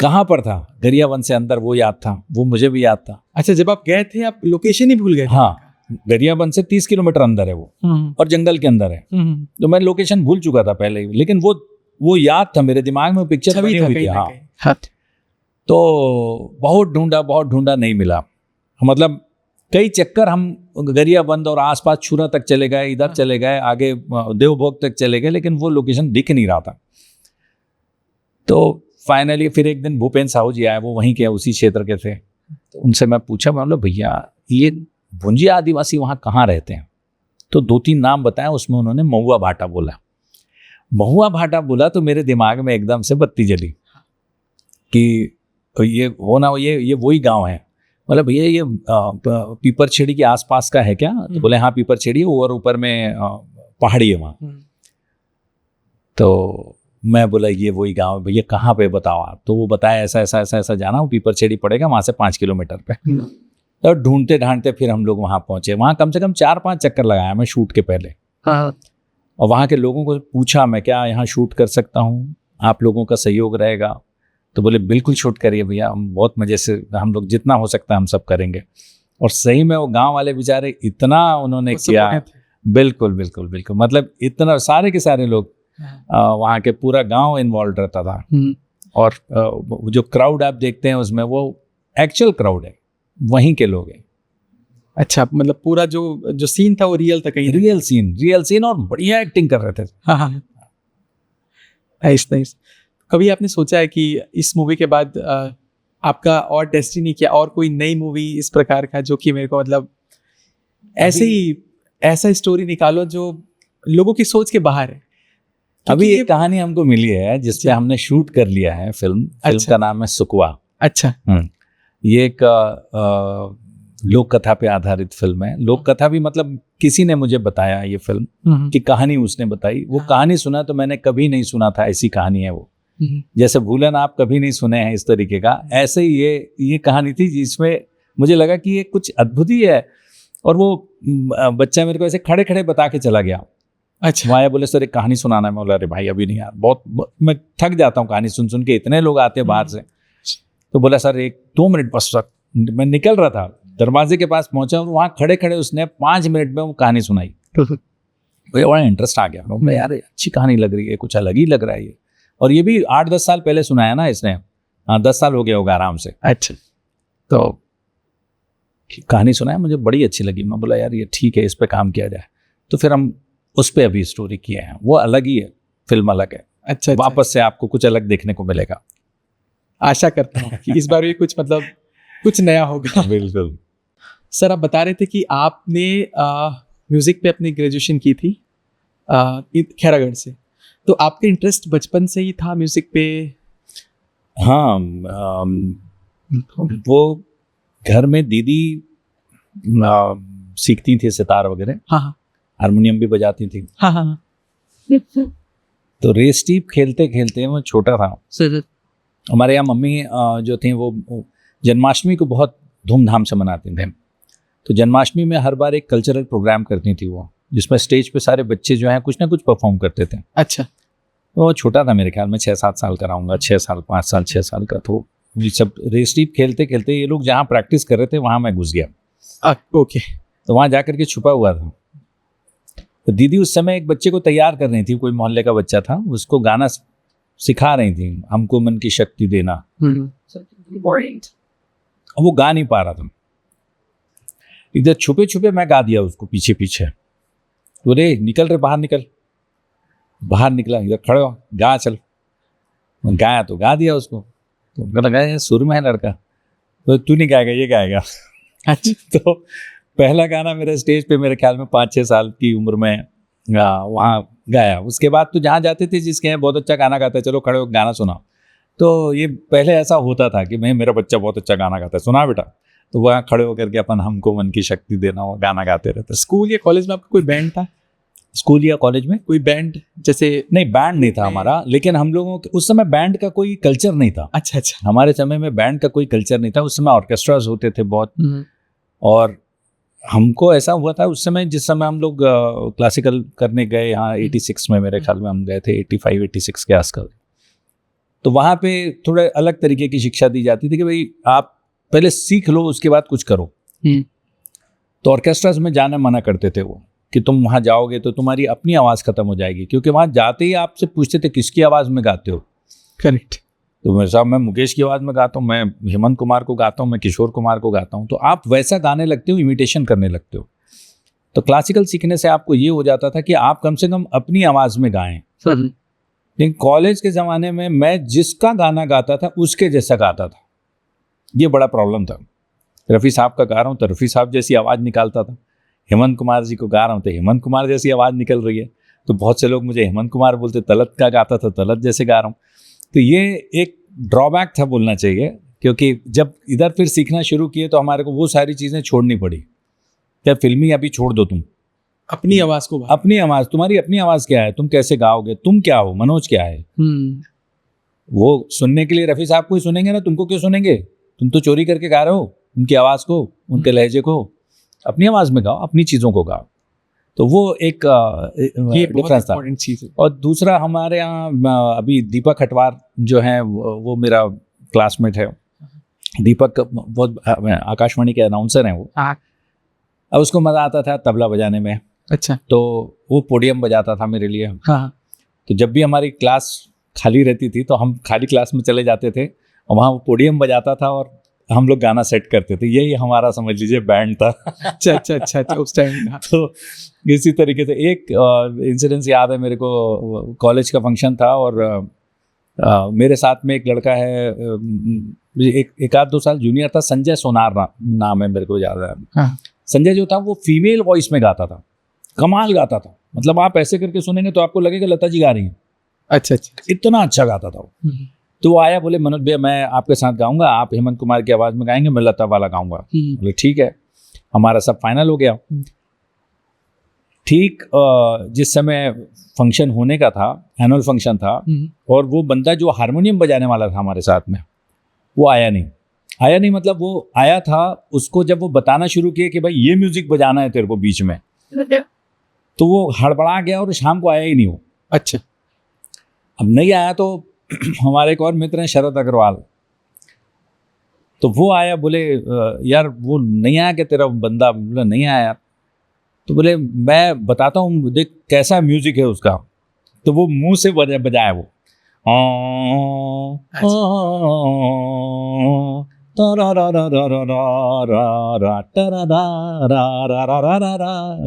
S2: कहाँ पर था। गरियाबंद से अंदर वो याद था, वो मुझे भी याद था।
S1: अच्छा, जब आप गए थे आप लोकेशन ही भूल गए थे?
S2: हाँ, गरियाबंद से 30 किलोमीटर अंदर है वो, और जंगल के अंदर है। तो मैं लोकेशन भूल चुका था पहले ही, लेकिन वो याद था मेरे दिमाग में, पिक्चर बनी हुई थी। हाँ। तो बहुत ढूंढा, नहीं मिला। मतलब कई चक्कर हम गरियाबंद और आसपास छुरा तक चले गए, इधर चले गए, आगे देवभोग तक चले गए, लेकिन वो लोकेशन दिख नहीं रहा था। तो फाइनली फिर एक दिन भूपेंद्र साहू जी आए, वो वहीं के उसी क्षेत्र के थे। तो उनसे मैं पूछा, मैं बोला भैया ये भुंजिया आदिवासी वहाँ कहाँ रहते हैं? तो 2-3 नाम बताया, उसमें उन्होंने महुआ भाटा बोला। महुआ भाटा बोला तो मेरे दिमाग में एकदम से बत्ती जली कि ये वो ना, ये वही गांव है। मतलब भैया ये पीपरछेड़ी के आसपास का है क्या? तो बोले हाँ पीपरछेड़ी और ऊपर में पहाड़ी है वहाँ। तो मैं बोला ये वही गांव है भैया, कहाँ पे बताओ आप? तो वो बताया ऐसा जाना, वो पीपरछेड़ी पड़ेगा वहाँ से 5 किलोमीटर पे। तो ढूंढते ढांढते फिर हम लोग वहाँ पहुंचे। वहाँ कम से कम 4-5 चक्कर लगाया मैं शूट के पहले। और वहाँ के लोगों को पूछा मैं क्या यहाँ शूट कर सकता हूँ, आप लोगों का सहयोग रहेगा? तो बोले बिल्कुल शूट करिए भैया, हम बहुत मजे से, हम लोग जितना हो सकता है हम सब करेंगे। और सही में वो गांव वाले बेचारे इतना उन्होंने किया, बिल्कुल, मतलब इतना सारे के सारे लोग, वहाँ के पूरा गांव इन्वॉल्व रहता था। और जो क्राउड आप देखते हैं उसमें वो एक्चुअल क्राउड है, वहीं के लोग हैं।
S1: अच्छा, मतलब पूरा जो सीन था वो रियल था, कहीं
S2: रियल सीन और बढ़िया एक्टिंग कर रहे थे।
S1: हाँ। नाइस। कभी आपने सोचा है कि इस मूवी के बाद आपका और डेस्टिनी क्या, और कोई नई मूवी इस प्रकार का जो कि मेरे को मतलब ऐसा स्टोरी निकालो जो लोगों की सोच के बाहर है?
S2: अभी एक कहानी हमको मिली है जिसपे हमने शूट कर लिया है फिल्म। का नाम है सुकवा। अच्छा। ये एक लोक कथा पे आधारित फिल्म है। लोक कथा भी मतलब किसी ने मुझे बताया ये फिल्म की कहानी, उसने बताई। वो कहानी सुना तो मैंने कभी नहीं सुना था, ऐसी कहानी है वो। जैसे भूलन आप कभी नहीं सुने हैं इस तरीके का, ऐसे ही ये कहानी थी जिसमें मुझे लगा कि ये कुछ अद्भुत ही है। और वो बच्चा मेरे को ऐसे खड़े खड़े बता के चला गया। अच्छा। वहाँ बोले सर एक कहानी सुनाना है। मैं बोला अरे भाई अभी नहीं यार, बहुत मैं थक जाता हूँ कहानी सुन के, इतने लोग आते हैं बाहर से। तो बोला सर 1-2 मिनट बस। मैं निकल रहा था, दरवाजे के पास पहुंचा और वहाँ खड़े खड़े उसने 5 मिनट में वो कहानी सुनाई। मुझे बड़ा इंटरेस्ट आ गया। मैं यार अच्छी कहानी लग रही है, कुछ अलग ही लग रहा है ये। और ये भी 8-10 साल पहले सुनाया ना इसने। हाँ 10 साल हो गया होगा आराम से। अच्छा। तो कहानी सुनाया, मुझे बड़ी अच्छी लगी। मैं बोला यार ये ठीक है, इस पे काम किया जाए। तो फिर हम उस पे अभी स्टोरी किए हैं। वो अलग ही है, फिल्म अलग है। अच्छा। वापस से आपको कुछ अलग देखने को मिलेगा।
S1: आशा करता हूँ कि इस बार भी कुछ नया होगा।
S2: बिल्कुल।
S1: सर आप बता रहे थे कि आपने म्यूजिक पे अपनी ग्रेजुएशन की थी खैरागढ़ से, तो आपका इंटरेस्ट बचपन से ही था म्यूजिक पे?
S2: हाँ, वो घर में दीदी सीखती थी सितार वगैरह। हाँ। हारमोनियम भी बजाती थी। हाँ। तो रेस टीप खेलते खेलते, मैं छोटा था, हमारे यहाँ मम्मी जो थी वो जन्माष्टमी को बहुत धूमधाम से मनाते थे। तो जन्माष्टमी में हर बार एक कल्चरल प्रोग्राम करती थी वो, जिसमें स्टेज पे सारे बच्चे जो हैं कुछ ना कुछ परफॉर्म करते थे। अच्छा। तो छोटा था, मेरे ख्याल में 6-7 साल का रहूँगा, 6 साल 5 साल 6 साल का। तो ये सब रेस टीप खेलते खेलते ये लोग जहाँ प्रैक्टिस कर रहे थे वहाँ मैं घुस गया।
S1: ओके।
S2: तो वहाँ जा करके छुपा हुआ था। तो दीदी उस समय एक बच्चे को तैयार कर रही थी, कोई मोहल्ले का बच्चा था, उसको गाना सिखा रही थी, हमको मन की शक्ति देना। अब वो गा नहीं पा रहा था, इधर छुपे छुपे मैं गा दिया उसको पीछे पीछे, बोले निकल रे बाहर निकल। बाहर निकला, इधर खड़े हो, गा चल। मैं गाया तो गा दिया उसको, तो उनको लगा ये सुर में है लड़का, तो तू नहीं गाएगा ये गाएगा। अच्छा। तो पहला गाना मेरे स्टेज पे मेरे ख्याल में 5-6 साल की उम्र में वहाँ गाया। उसके बाद तो जहाँ जाते थे जिसके यहाँ बहुत अच्छा गाना गाता है, चलो खड़े हो गाना सुनाओ। तो ये पहले ऐसा होता था कि मेरा बच्चा बहुत अच्छा गाना गाता है, सुना बेटा, तो वहाँ खड़े होकर के अपन हमको मन की शक्ति देना वो गाना गाते रहते।
S1: स्कूल या कॉलेज में आपका कोई बैंड था?
S2: स्कूल या कॉलेज में
S1: कोई बैंड जैसे?
S2: नहीं, बैंड नहीं था हमारा, लेकिन हम लोगों के उस समय बैंड का कोई कल्चर नहीं था।
S1: अच्छा अच्छा।
S2: हमारे समय में बैंड का कोई कल्चर नहीं था, उस समय ऑर्केस्ट्राज होते थे बहुत। और हमको ऐसा हुआ था उस समय, जिस समय हम लोग क्लासिकल करने गए यहाँ 86 में, मेरे ख्याल में हम गए थे 85-86 के आसपास। तो वहाँ पे थोड़े अलग तरीके की शिक्षा दी जाती थी कि भाई आप पहले सीख लो उसके बाद कुछ करो। तो ऑर्केस्ट्राज में जाना मना करते थे वो, कि तुम वहाँ जाओगे तो तुम्हारी अपनी आवाज़ खत्म हो जाएगी, क्योंकि वहाँ जाते ही आपसे पूछते थे किसकी आवाज़ में गाते हो।
S1: करेक्ट।
S2: तो मेरे साहब मैं मुकेश की आवाज़ में गाता हूँ, मैं हेमंत कुमार को गाता हूँ, मैं किशोर कुमार को गाता हूँ। तो आप वैसा गाने लगते हो, इमिटेशन करने लगते हो। तो क्लासिकल सीखने से आपको ये हो जाता था कि आप कम से कम अपनी आवाज़ में गाएं। लेकिन कॉलेज के ज़माने में मैं जिसका गाना गाता था उसके जैसा गाता था, ये बड़ा प्रॉब्लम था। रफ़ी साहब का गा रहा हूँ तो रफ़ी साहब जैसी आवाज़ निकालता था, हेमंत कुमार जी को गा रहा हूँ तो हेमंत कुमार जैसी आवाज़ निकल रही है। तो बहुत से लोग मुझे हेमंत कुमार बोलते, तलत का गाता था तलत जैसे गा रहा हूँ। तो ये एक ड्रॉबैक था बोलना चाहिए, क्योंकि जब इधर फिर सीखना शुरू किए तो हमारे को वो सारी चीज़ें छोड़नी पड़ी। क्या फिल्मी अभी छोड़ दो, तुम
S1: अपनी आवाज़ को,
S2: अपनी आवाज़, तुम्हारी अपनी आवाज़ क्या है, तुम कैसे गाओगे, तुम क्या हो, मनोज क्या है। वो सुनने के लिए रफ़ी साहब को ही सुनेंगे ना, तुमको क्यों सुनेंगे? तुम तो चोरी करके गा रहे हो उनकी आवाज़ को, उनके लहजे को। अपनी आवाज़ में गाओ, अपनी चीज़ों को गाओ। तो वो एक डिफरेंस था।
S1: चीज़ है।
S2: और दूसरा हमारे यहाँ अभी दीपक हटवार जो है वो मेरा क्लासमेट है। दीपक बहुत आकाशवाणी के अनाउंसर हैं वो। अब उसको मज़ा आता था तबला बजाने में।
S1: अच्छा।
S2: तो वो पोडियम बजाता था मेरे लिए।
S1: हाँ।
S2: तो जब भी हमारी क्लास खाली रहती थी तो हम खाली क्लास में चले जाते थे और वहाँ वो पोडियम बजाता था और हम लोग गाना सेट करते थे। यही हमारा समझ लीजिए बैंड था।
S1: अच्छा अच्छा अच्छा अच्छा, उस टाइम।
S2: तो इसी तरीके से एक इंसिडेंस याद है मेरे को। कॉलेज का फंक्शन था और मेरे साथ में एक लड़का है, एक आध 2 साल जूनियर था, संजय सोनार नाम है, मेरे को याद है।
S1: हाँ।
S2: संजय जो था वो फीमेल वॉइस में गाता था, कमाल गाता था। मतलब आप ऐसे करके सुनेंगे तो आपको लगेगा लता जी गा रही हैं।
S1: अच्छा अच्छा।
S2: इतना अच्छा गाता था वो। तो वो आया, बोले मनोज भैया मैं आपके साथ गाऊंगा, आप हेमंत कुमार की आवाज़ में गाएंगे, मैं लता वाला गाऊंगा। बोले ठीक है। हमारा सब फाइनल हो गया। ठीक जिस समय फंक्शन होने का था, एनुअल फंक्शन था, और वो बंदा जो हारमोनियम बजाने वाला था हमारे साथ में, वो आया नहीं। मतलब वो आया था, उसको जब वो बताना शुरू किया कि भाई ये म्यूजिक बजाना है तेरे को बीच में, तो वो हड़बड़ा गया और शाम को आया ही नहीं वो।
S1: अच्छा।
S2: अब नहीं आया तो हमारे एक और मित्र हैं शरद अग्रवाल, तो वो आया, बोले यार वो नहीं आया क्या तेरा बंदा? बोला नहीं आया यार। तो बोले मैं बताता हूँ, देख कैसा म्यूजिक है उसका। तो वो मुंह से बजाया वो,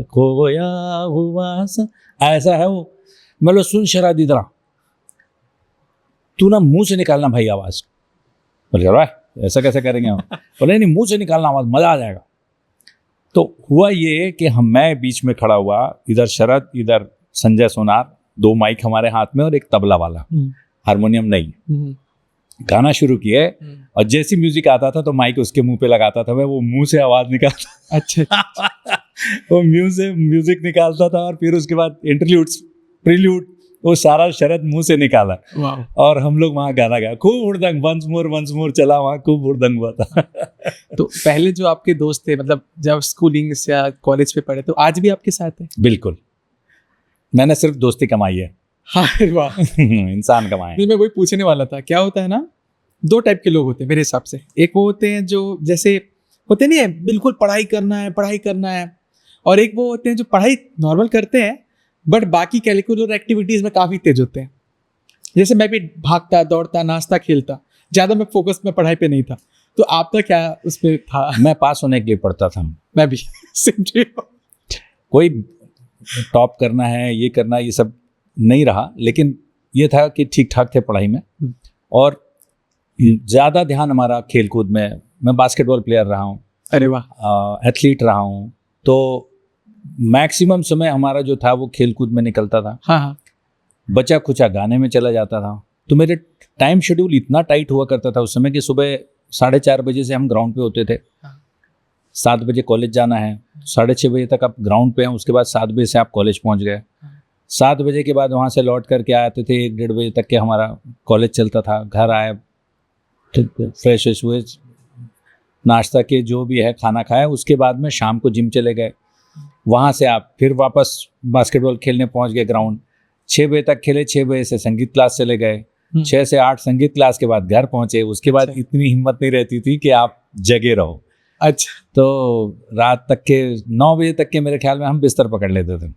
S2: खोया हुआ ऐसा है वो। मतलब सुन शरादी तरह, तू ना मुंह से निकालना भाई आवाज। बोले भाई ऐसा कैसे करेंगे हम? बोले नहीं, मुंह से निकालना आवाज, मजा आ जाएगा। तो हुआ ये कि मैं बीच में खड़ा हुआ, इधर शरद, इधर संजय सोनार, 2 माइक हमारे हाथ में और एक तबला वाला, हारमोनियम नहीं। गाना शुरू किए और जैसी म्यूजिक आता था तो माइक उसके मुंह पे लगाता था, मैं वो मुंह से आवाज निकालता।
S1: अच्छा।
S2: वो मुंह से म्यूजिक निकालता था और फिर उसके बाद इंटरल्यूड्स, प्रील्यूड, वो सारा शरद मुंह से निकाला। और हम लोग वहाँ गाना गाया, खूब हुड़दंग, वंस मोर चला, वहाँ खूब हुड़दंग हुआ था।
S1: तो पहले जो आपके दोस्त थे, मतलब जब स्कूलिंग या कॉलेज पे पढ़े, तो आज भी आपके साथ है?
S2: बिल्कुल, मैंने सिर्फ दोस्ती कमाई है।
S1: हाँ वाह।
S2: इंसान कमाए।
S1: नहीं, मैं वही पूछने वाला था। क्या होता है ना, 2 टाइप के लोग होते हैं मेरे हिसाब से। एक वो होते हैं जो जैसे होते नहीं है, बिल्कुल पढ़ाई करना है, और एक वो होते हैं जो पढ़ाई नॉर्मल करते हैं बट बाकी कैलिकुलर एक्टिविटीज में काफी तेज होते हैं। जैसे मैं भी भागता दौड़ता नाचता खेलता, ज्यादा मैं फोकस में पढ़ाई पे नहीं था। तो आपका क्या उसमें था?
S2: मैं पास होने के लिए पढ़ता था।
S1: मैं भी सिंपली
S2: कोई टॉप करना है, ये करना है, ये सब नहीं रहा, लेकिन ये था कि ठीक ठाक थे पढ़ाई में। और ज़्यादा ध्यान हमारा खेल कूद में। मैं बास्केटबॉल प्लेयर रहा हूँ,
S1: अरे वाह,
S2: एथलीट रहा हूँ, तो मैक्सिमम समय हमारा जो था वो खेल कूद में निकलता था।
S1: हाँ हाँ,
S2: बचा खुचा गाने में चला जाता था। तो मेरे टाइम शेड्यूल इतना टाइट हुआ करता था उस समय कि सुबह 4:30 बजे से हम ग्राउंड पे होते थे। 7 बजे कॉलेज जाना है, 6:30 बजे तक आप ग्राउंड पे हैं, उसके बाद 7 बजे से आप कॉलेज पहुंच गए। 7 बजे के बाद वहाँ से लौट करके आते थे, 1-1:30 बजे तक के हमारा कॉलेज चलता था। घर आए, फ्रेश हुए, नाश्ता के जो भी है खाना खाया, उसके बाद में शाम को जिम चले गए। वहाँ से आप फिर वापस बास्केटबॉल खेलने पहुँच गए ग्राउंड। 6 बजे तक खेले, 6 बजे से संगीत क्लास चले गए, 6 से 8 संगीत क्लास के बाद घर पहुँचे। उसके बाद
S1: अच्छा।
S2: इतनी हिम्मत नहीं रहती थी कि आप जगे रहो।
S1: अच्छा,
S2: तो रात तक के 9 बजे तक के मेरे ख्याल में हम बिस्तर पकड़ लेते थे।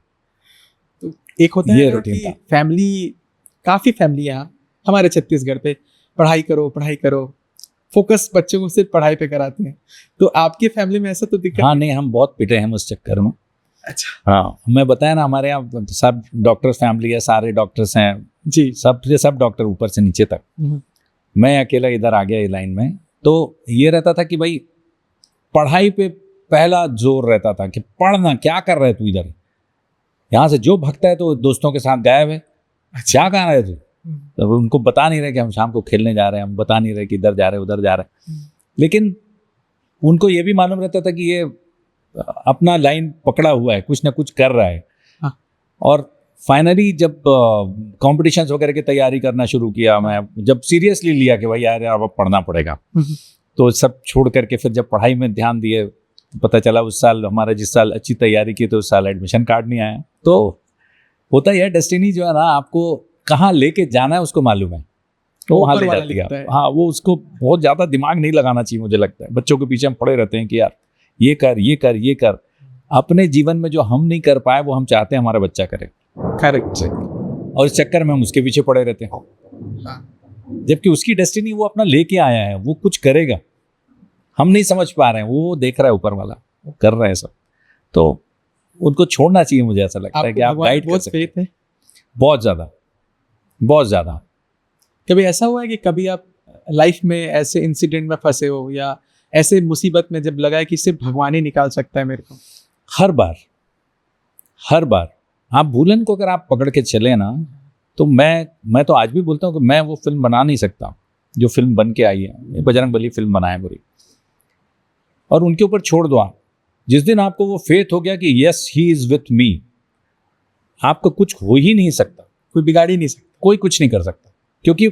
S1: तो एक होता
S2: ये
S1: है ना
S2: रूटीन
S1: कि
S2: था।
S1: फैमिली, काफ़ी फैमिली यहाँ हमारे छत्तीसगढ़ पे पढ़ाई करो, फोकस बच्चों को सिर्फ पढ़ाई पे कराते हैं। तो आपकी फैमिली में ऐसा तो दिक्कत?
S2: हाँ नहीं, हम बहुत पिटे हैं उस चक्कर में।
S1: अच्छा,
S2: हाँ, मैं बताया ना, हमारे यहाँ सब डॉक्टर फैमिली है, सारे डॉक्टर्स हैं
S1: जी,
S2: सब डॉक्टर ऊपर से नीचे तक। मैं अकेला इधर आ गया ये लाइन में। तो ये रहता था कि भाई पढ़ाई पे पहला जोर रहता था कि पढ़ना, क्या कर रहे तू इधर, यहाँ से जो भगता है तो दोस्तों के साथ गायब है, क्या कर रहे तू। तब उनको बता नहीं रहे कि हम शाम को खेलने जा रहे हैं, हम बता नहीं रहे कि इधर जा रहे हैं उधर जा रहे हैं, लेकिन उनको ये भी मालूम रहता था कि ये अपना लाइन पकड़ा हुआ है, कुछ ना कुछ कर रहा है।
S1: हाँ।
S2: और फाइनली जब कॉम्पिटिशन्स वगैरह की तैयारी करना शुरू किया, मैं जब सीरियसली लिया कि भाई यार अब पढ़ना पड़ेगा, तो सब छोड़ करके फिर जब पढ़ाई में ध्यान दिए, पता चला उस साल हमारा, जिस साल अच्छी तैयारी की तो उस साल एडमिशन कार्ड नहीं आया। तो होता ही है, डेस्टिनी जो है ना, आपको कहाँ लेके जाना है उसको मालूम है, तो वहाँ ले जाती है। हाँ, वो उसको बहुत ज़्यादा दिमाग नहीं लगाना चाहिए, मुझे लगता है। बच्चों के पीछे हम पड़े रहते हैं कि यार ये कर ये कर ये कर। अपने जीवन में जो हम नहीं कर पाए वो हम चाहते हैं हमारा बच्चा करे।
S1: करेक्ट।
S2: और इस चक्कर में हम उसके पीछे पड़े रहते हैं, जबकि उसकी डेस्टिनी वो अपना लेके आया है, वो कुछ करेगा, हम नहीं समझ पा रहे हैं, वो देख रहा है ऊपर वाला, वो कर रहे हैं सब। तो उनको छोड़ना चाहिए, मुझे ऐसा लगता है कि आप गाइड कर सकते हैं। बहुत ज़्यादा।
S1: कभी ऐसा हुआ है कि कभी आप लाइफ में ऐसे इंसिडेंट में फंसे हो, या ऐसे मुसीबत में जब लगा है कि सिर्फ भगवान ही निकाल सकता है मेरे को? हर
S2: बार आप भूलन को अगर आप पकड़ के चले ना, तो मैं तो आज भी बोलता हूँ कि मैं वो फिल्म बना नहीं सकता जो फिल्म बन के आई है। बजरंग बली फिल्म बनाए बुरी, और उनके ऊपर छोड़ दो आप। जिस दिन आपको वो फेथ हो गया कि yes he is with me, आपको कुछ हो ही नहीं सकता,
S1: कोई बिगाड़ ही नहीं सकता,
S2: कोई कुछ नहीं कर सकता। क्योंकि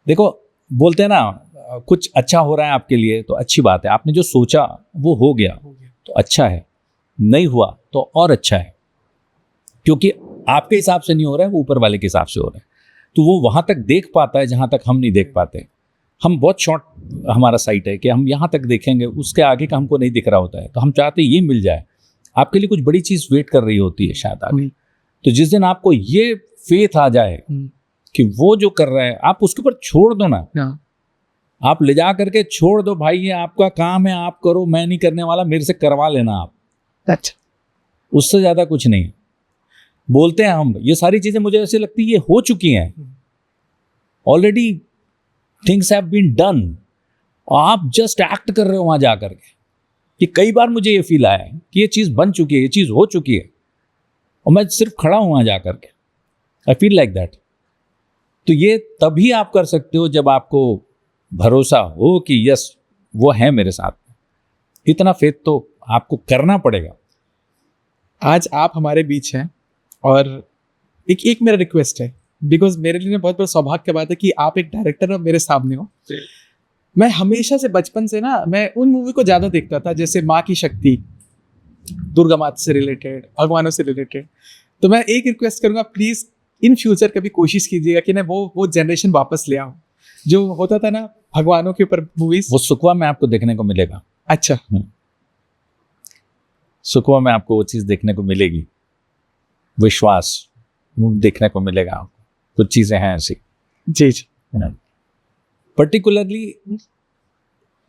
S2: देखो, बोलते हैं ना, कुछ अच्छा हो रहा है आपके लिए तो अच्छी बात है, आपने जो सोचा वो हो गया तो अच्छा है, नहीं हुआ तो और अच्छा है, क्योंकि आपके हिसाब से नहीं हो रहा है, वो ऊपर वाले के हिसाब से हो रहा है। तो वो वहाँ तक देख पाता है जहाँ तक हम नहीं देख पाते। हम बहुत शॉर्ट हमारा साइट है कि हम यहाँ तक देखेंगे, उसके आगे का हमको नहीं दिख रहा होता है। तो हम चाहते ये मिल जाए, आपके लिए कुछ बड़ी चीज़ वेट कर रही होती है शायद आगे। तो जिस दिन आपको ये फेथ आ जाए कि वो जो कर रहा है आप उसके ऊपर छोड़ दो ना, आप ले जा करके छोड़ दो, भाई ये आपका काम है, आप करो, मैं नहीं करने वाला, मेरे से करवा लेना आप। अच्छा, उससे ज़्यादा कुछ नहीं। बोलते हैं हम, ये सारी चीज़ें मुझे ऐसी लगती है ये हो चुकी हैं already, things have been done, आप जस्ट एक्ट कर रहे हो वहाँ जा करके। कि कई बार मुझे ये फील आया है कि ये चीज़ बन चुकी है, ये चीज़ हो चुकी है, और मैं सिर्फ खड़ा हूँ वहाँ जा करके। I feel like that. तो ये तभी आप कर सकते हो जब आपको भरोसा हो कि यस वो है मेरे साथ। इतना फेथ तो आपको करना पड़ेगा।
S1: आज आप हमारे बीच हैं, और एक मेरा रिक्वेस्ट है, बिकॉज मेरे लिए बहुत बड़ा सौभाग्य की बात है कि आप एक डायरेक्टर और मेरे सामने हो। मैं हमेशा से बचपन से ना, मैं उन मूवी को ज़्यादा देखता था, जैसे माँ की शक्ति, दुर्गा माता से रिलेटेड, भगवानों से रिलेटेड। तो मैं एक रिक्वेस्ट करूँगा, प्लीज़ इन फ्यूचर कभी कोशिश कीजिएगा कि ना वो जनरेशन वापस ले आओ जो होता था ना भगवानों के ऊपर मूवीज।
S2: वो सुखवा में आपको देखने को मिलेगा।
S1: अच्छा,
S2: सुखवा में आपको वो चीज़ देखने को मिलेगी। विश्वास वो देखने को मिलेगा आपको। कुछ चीज़ें हैं ऐसी।
S1: जी जी।
S2: पर्टिकुलरली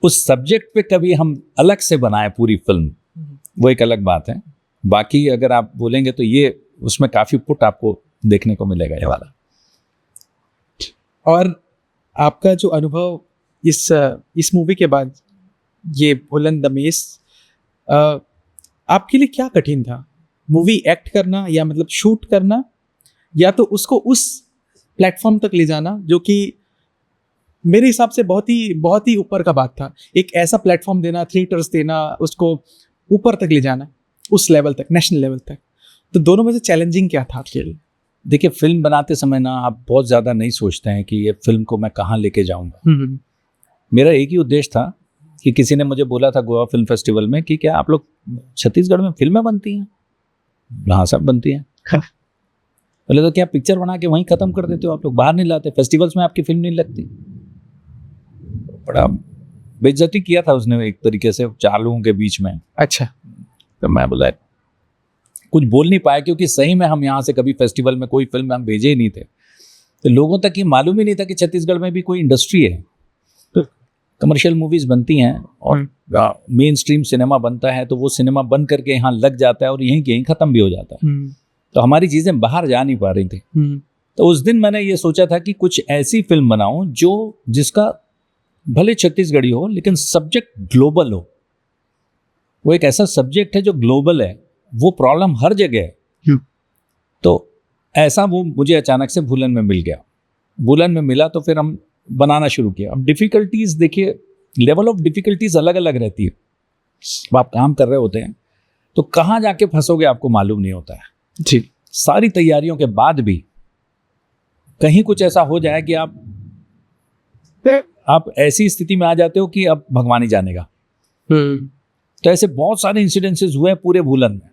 S2: उस सब्जेक्ट पे कभी हम अलग से बनाए पूरी फिल्म, वो एक अलग बात है। बाकी अगर आप बोलेंगे तो ये उसमें काफ़ी पुट आपको देखने को मिलेगा ये वाला।
S1: और आपका जो अनुभव इस मूवी के बाद, ये बुलंद द मेस, आपके लिए क्या कठिन था? मूवी एक्ट करना या मतलब शूट करना, या तो उसको उस प्लेटफॉर्म तक ले जाना जो कि मेरे हिसाब से बहुत ही ऊपर का बात था। एक ऐसा प्लेटफॉर्म देना, थिएटर्स देना, उसको ऊपर तक ले जाना, उस लेवल तक, नेशनल लेवल तक। तो दोनों में से चैलेंजिंग क्या था आपके लिए?
S2: देखिए, फिल्म बनाते समय ना आप बहुत ज़्यादा नहीं सोचते हैं कि ये फिल्म को मैं कहाँ लेके जाऊँगा। मेरा एक ही उद्देश्य था कि किसी ने मुझे बोला था गोवा फिल्म फेस्टिवल में कि क्या आप लोग छत्तीसगढ़ में फिल्में बनती हैं? हाँ सब बनती हैं। बोले तो क्या पिक्चर बना के वहीं ख़त्म कर देते हो आप लोग, बाहर नहीं लाते, फेस्टिवल्स में आपकी फिल्म नहीं लगती? बड़ा बेइज्जती किया था उसने एक तरीके से 4 लोगों के बीच में।
S1: अच्छा।
S2: तो मैं बोला कुछ बोल नहीं पाया, क्योंकि सही में हम यहाँ से कभी फेस्टिवल में कोई फिल्म हम भेजे ही नहीं थे। तो लोगों तक ये मालूम ही नहीं था कि छत्तीसगढ़ में भी कोई इंडस्ट्री है। तो कमर्शियल मूवीज बनती हैं और मेन स्ट्रीम सिनेमा बनता है, तो वो सिनेमा बन करके यहाँ लग जाता है और यहीं ख़त्म भी हो जाता है। तो हमारी चीज़ें बाहर जा नहीं पा रही थी। तो उस दिन मैंने ये सोचा था कि कुछ ऐसी फिल्म बनाऊं जिसका भले छत्तीसगढ़ी हो लेकिन सब्जेक्ट ग्लोबल हो। वो एक ऐसा सब्जेक्ट है जो ग्लोबल है, वो प्रॉब्लम हर जगह है। तो ऐसा वो मुझे अचानक से भूलन में मिल गया। भूलन में मिला तो फिर हम बनाना शुरू किया। अब डिफ़िकल्टीज़ देखिए, लेवल ऑफ डिफ़िकल्टीज़ अलग अलग रहती है। अब आप काम कर रहे होते हैं तो कहाँ जाके फंसोगे आपको मालूम नहीं होता है
S1: जी।
S2: सारी तैयारियों के बाद भी कहीं कुछ ऐसा हो जाए कि आप ऐसी स्थिति में आ जाते हो कि अब भगवान ही जानेगा। तो ऐसे बहुत सारे इंसिडेंसेस हुए पूरे भूलन में,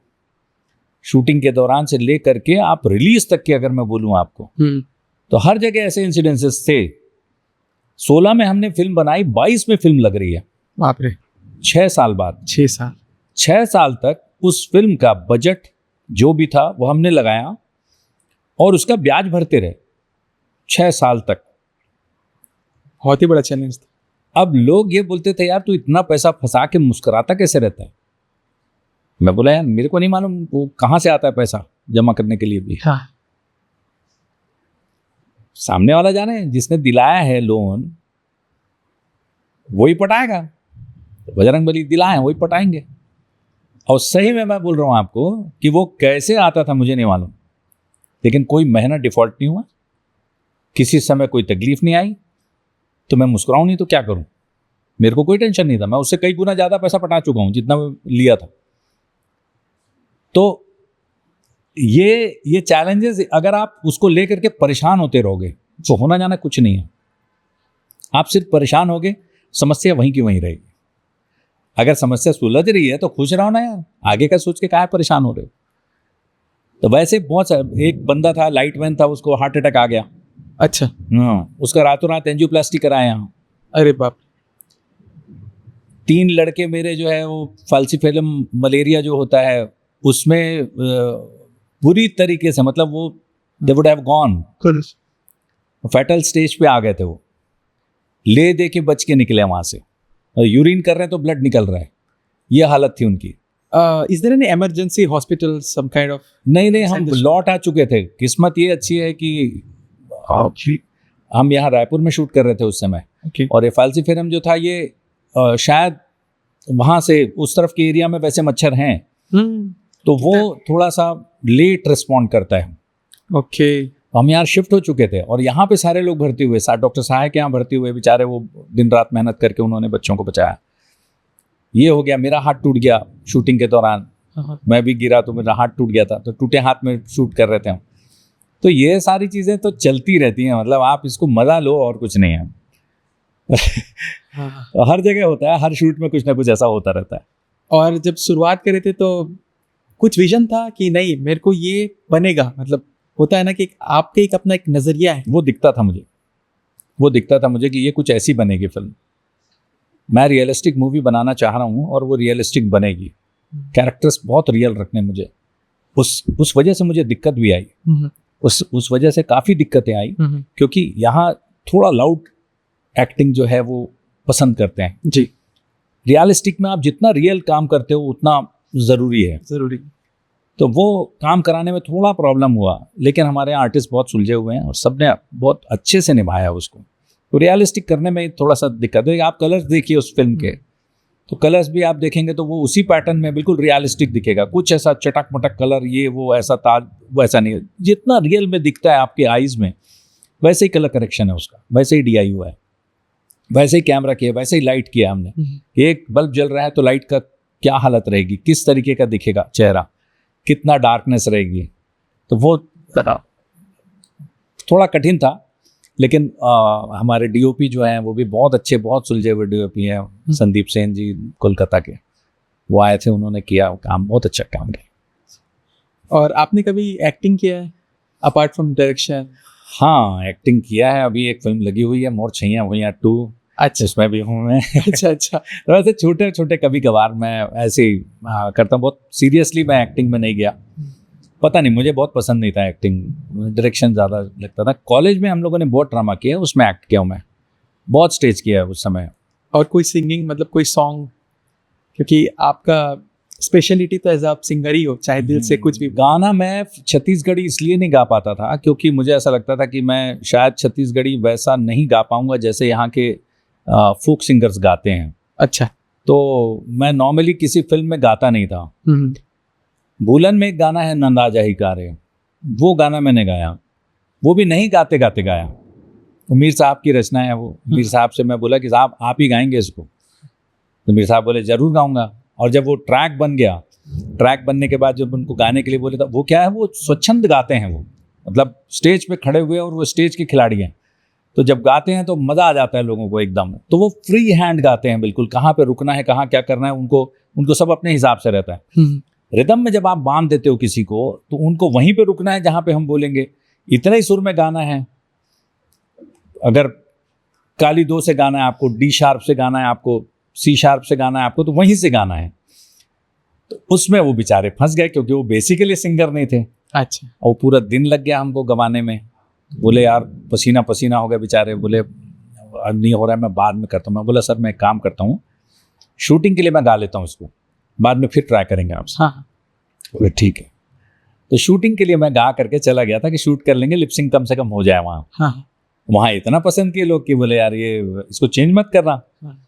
S2: शूटिंग के दौरान से ले करके आप रिलीज तक के अगर मैं बोलूं आपको, तो हर जगह ऐसे इंसिडेंसेस थे। 16 में हमने फिल्म बनाई, 22 में फिल्म लग रही है।
S1: बाप रे।
S2: 6 साल बाद। 6 साल तक उस फिल्म का बजट जो भी था वो हमने लगाया और उसका ब्याज भरते रहे 6 साल तक।
S1: बहुत ही बड़ा चैलेंज था।
S2: अब लोग ये बोलते थे, यार तू इतना पैसा फंसा के मुस्कुराता कैसे रहता है? मैं बोला, यार मेरे को नहीं मालूम वो कहाँ से आता है पैसा जमा करने के लिए भी।
S1: हाँ।
S2: सामने वाला जाने, जिसने दिलाया है लोन वही पटाएगा। तो बजरंगबली दिलाए वही पटाएंगे। और सही में मैं बोल रहा हूँ आपको कि वो कैसे आता था मुझे नहीं मालूम, लेकिन कोई महीना डिफॉल्ट नहीं हुआ, किसी समय कोई तकलीफ नहीं आई। तो मैं मुस्कुराऊं नहीं तो क्या करूं? मेरे को कोई टेंशन नहीं था, मैं उससे कई गुना ज़्यादा पैसा पटा चुका हूं जितना लिया था। तो ये चैलेंजेस अगर आप उसको लेकर के परेशान होते रहोगे तो होना जाना कुछ नहीं है। आप सिर्फ परेशान होगे, समस्या वहीं की वहीं रहेगी। अगर समस्या सुलझ रही है तो खुश रहो ना यार, आगे का सोच के काहे परेशान हो रहे हो? तो वैसे बहुत सारे, एक बंदा था लाइटमैन था, उसको हार्ट अटैक आ गया।
S1: अच्छा।
S2: हाँ, उसका रातों रात एंजियोप्लास्टी कराया यहाँ।
S1: अरे बाप।
S2: 3 लड़के मेरे जो है वो फाल्सीफेरम मलेरिया जो होता है उसमें बुरी तरीके से, मतलब वो they would have gone, fatal stage पे आ गए थे। वो ले दे के बच के निकले वहां से, और यूरिन कर रहे हैं तो ब्लड निकल रहा है, ये हालत थी उनकी।
S1: Is there any emergency hospital some kind of?
S2: नहीं, हम लौट आ चुके थे। किस्मत ये अच्छी है कि हम यहाँ रायपुर में शूट कर रहे थे उस समय। और ये फाल्सीफेरम जो था ये शायद वहाँ से उस तरफ के एरिया में वैसे मच्छर हैं, तो वो थोड़ा सा लेट रिस्पॉन्ड करता है।
S1: ओके।
S2: हम यहाँ शिफ्ट हो चुके थे और यहाँ पे सारे लोग भर्ती हुए, डॉक्टर सहाय के यहाँ भर्ती हुए, बेचारे वो दिन रात मेहनत करके उन्होंने बच्चों को बचाया। ये हो गया, मेरा हाथ टूट गया शूटिंग के दौरान, मैं भी गिरा तो मेरा हाथ टूट गया था, तो टूटे हाथ में शूट कर रहे थे हम। तो ये सारी चीज़ें तो चलती रहती हैं, मतलब आप इसको मजा लो और कुछ नहीं है। हर जगह होता है, हर शूट में कुछ ना कुछ ऐसा होता रहता है।
S1: और जब शुरुआत करे थे तो कुछ विजन था कि नहीं मेरे को ये बनेगा, मतलब होता है ना कि आपके एक अपना एक नज़रिया है।
S2: वो दिखता था मुझे कि ये कुछ ऐसी बनेगी फिल्म। मैं रियलिस्टिक मूवी बनाना चाह रहा हूँ और वो रियलिस्टिक बनेगी। कैरेक्टर्स बहुत रियल रखने मुझे, उस वजह से मुझे दिक्कत भी आई, उस वजह से काफ़ी दिक्कतें आई, क्योंकि यहाँ थोड़ा लाउड एक्टिंग जो है वो पसंद करते हैं
S1: जी।
S2: रियलिस्टिक में आप जितना रियल काम करते हो उतना ज़रूरी है। तो वो काम कराने में थोड़ा प्रॉब्लम हुआ, लेकिन हमारे यहाँ आर्टिस्ट बहुत सुलझे हुए हैं और सबने बहुत अच्छे से निभाया उसको। तो रियलिस्टिक करने में थोड़ा सा दिक्कत है। आप कलर्स देखिए उस फिल्म के, तो कलर्स भी आप देखेंगे तो वो उसी पैटर्न में बिल्कुल रियलिस्टिक दिखेगा, कुछ ऐसा चटक मटक कलर ये वो ऐसा ताज वैसा नहीं है। जितना रियल में दिखता है आपके आईज में वैसे ही कलर करेक्शन है उसका, वैसे ही DI हुआ है, वैसे ही कैमरा किया, वैसे ही लाइट किया हमने। एक बल्ब जल रहा है तो लाइट का क्या हालत रहेगी, किस तरीके का दिखेगा चेहरा, कितना डार्कनेस रहेगी। तो वो थोड़ा कठिन था, लेकिन हमारे DOP जो हैं वो भी बहुत अच्छे, बहुत सुलझे हुए DOP हैं। संदीप सेन जी कोलकाता के, वो आए थे, उन्होंने किया काम, बहुत अच्छा काम किया।
S1: और आपने कभी एक्टिंग किया है अपार्ट फ्रॉम डायरेक्शन?
S2: हाँ, एक्टिंग किया है। अभी एक फिल्म लगी हुई है मोर छैया भुइयां 2।
S1: अच्छा,
S2: इसमें भी हूँ मैं।
S1: अच्छा।
S2: तो वैसे छोटे छोटे कभी कभार मैं ऐसे ही करता हूँ, बहुत सीरियसली मैं एक्टिंग में नहीं गया। पता नहीं, मुझे बहुत पसंद नहीं था एक्टिंग, डायरेक्शन ज़्यादा लगता था। कॉलेज में हम लोगों ने बहुत ड्रामा किया, उसमें एक्ट किया हूँ मैं, बहुत स्टेज किया है उस समय।
S1: और कोई सिंगिंग, मतलब कोई सॉन्ग, क्योंकि आपका स्पेशलिटी तो एज आप सिंगर ही हो, चाहे दिल से कुछ भी।
S2: गाना मैं छत्तीसगढ़ी इसलिए नहीं गा पाता था क्योंकि मुझे ऐसा लगता था कि मैं शायद छत्तीसगढ़ी वैसा नहीं गा पाऊंगा जैसे यहाँ के फोक सिंगर्स गाते हैं।
S1: अच्छा।
S2: तो मैं नॉर्मली किसी फिल्म में गाता नहीं था। बुलन में एक गाना है नंदा जाही कारे, वो गाना मैंने गाया, वो भी नहीं गाते गाते गाया। मीर साहब की रचना है वो। मीर साहब से मैं बोला कि साहब आप ही गाएंगे इसको, तो मीर साहब बोले जरूर गाऊंगा। और जब वो ट्रैक बन गया, ट्रैक बनने के बाद जब उनको गाने के लिए बोले, तो वो क्या है, वो स्वच्छंद गाते हैं, वो मतलब स्टेज पे खड़े हुए और वो स्टेज के खिलाड़ी हैं, तो जब गाते हैं तो मज़ा आ जाता है लोगों को एकदम। तो वो फ्री हैंड गाते हैं, बिल्कुल कहाँ पे रुकना है, कहाँ क्या करना है, उनको सब अपने हिसाब से रहता है। रिदम में जब आप बांध देते हो किसी को, तो उनको वहीं पे रुकना है जहाँ पे हम बोलेंगे। इतने ही सुर में गाना है, अगर काली 2 से गाना है आपको, D शार्प से गाना है आपको, C शार्प से गाना है आपको, तो वहीं से गाना है। तो उसमें वो बेचारे फंस गए क्योंकि वो बेसिकली सिंगर नहीं थे।
S1: अच्छा।
S2: और पूरा दिन लग गया हमको गवाने में। बोले यार पसीना पसीना हो गया बेचारे, बोले अब नहीं हो रहा है, मैं बाद में करता हूँ। मैं बोला सर मैं एक काम करता हूँ, शूटिंग के लिए मैं गा लेता हूँ इसको, बाद में फिर ट्राई करेंगे आपसे।
S1: हाँ।
S2: बोले ठीक है। तो शूटिंग के लिए मैं गा करके चला गया था कि शूट कर लेंगे, लिपसिंग कम से कम हो जाए वहाँ।
S1: हाँ।
S2: वहाँ इतना पसंद किए लोग कि बोले यार ये इसको चेंज मत करना।
S1: हाँ।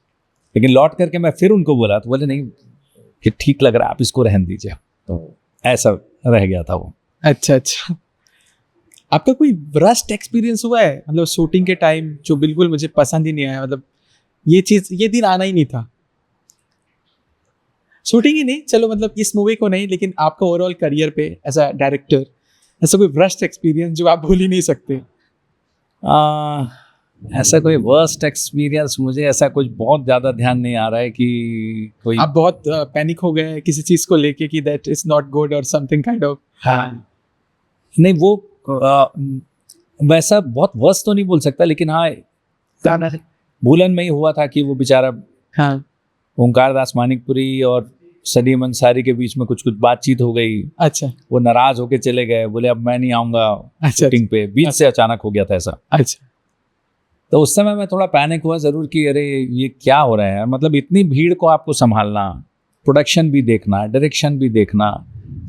S2: लेकिन लौट करके मैं फिर उनको बोला तो बोले नहीं ये ठीक लग रहा है, आप इसको रहन दीजिए। तो ऐसा रह गया था वो।
S1: अच्छा। आपका कोई वर्स्ट एक्सपीरियंस हुआ है, मतलब शूटिंग के टाइम, जो बिल्कुल मुझे पसंद ही नहीं आया, मतलब ये दिन आना ही नहीं था? शूटिंग ही नहीं, चलो मतलब इस मूवी को नहीं, लेकिन आपका ओवरऑल करियर पे एज अ डायरेक्टर ऐसा कोई वर्स्ट एक्सपीरियंस जो आप भूल ही नहीं सकते?
S2: ऐसा कोई वर्स्ट एक्सपीरियंस मुझे ऐसा कुछ बहुत ज़्यादा ध्यान नहीं आ रहा है कि कोई
S1: आप बहुत पैनिक हो गए किसी चीज़ को लेके कि दैट इज नॉट गुड और समथिंग काइंड ऑफ?
S2: हाँ नहीं, वो वैसा बहुत वर्स्ट तो नहीं बोल सकता, लेकिन हाँ बुलन में ही हुआ था कि वो बेचारा
S1: हाँ
S2: ओंकार दास मानिकपुरी और सलीम अंसारी के बीच में कुछ बातचीत हो गई।
S1: अच्छा।
S2: वो नाराज होके चले गए, बोले अब मैं नहीं आऊँगा
S1: अच्छा,
S2: शूटिंग पे। बीच से अचानक हो गया था ऐसा।
S1: अच्छा।
S2: तो उस समय मैं थोड़ा पैनिक हुआ ज़रूर कि अरे ये क्या हो रहा है, मतलब इतनी भीड़ को आपको संभालना, प्रोडक्शन भी देखना, डायरेक्शन भी देखना,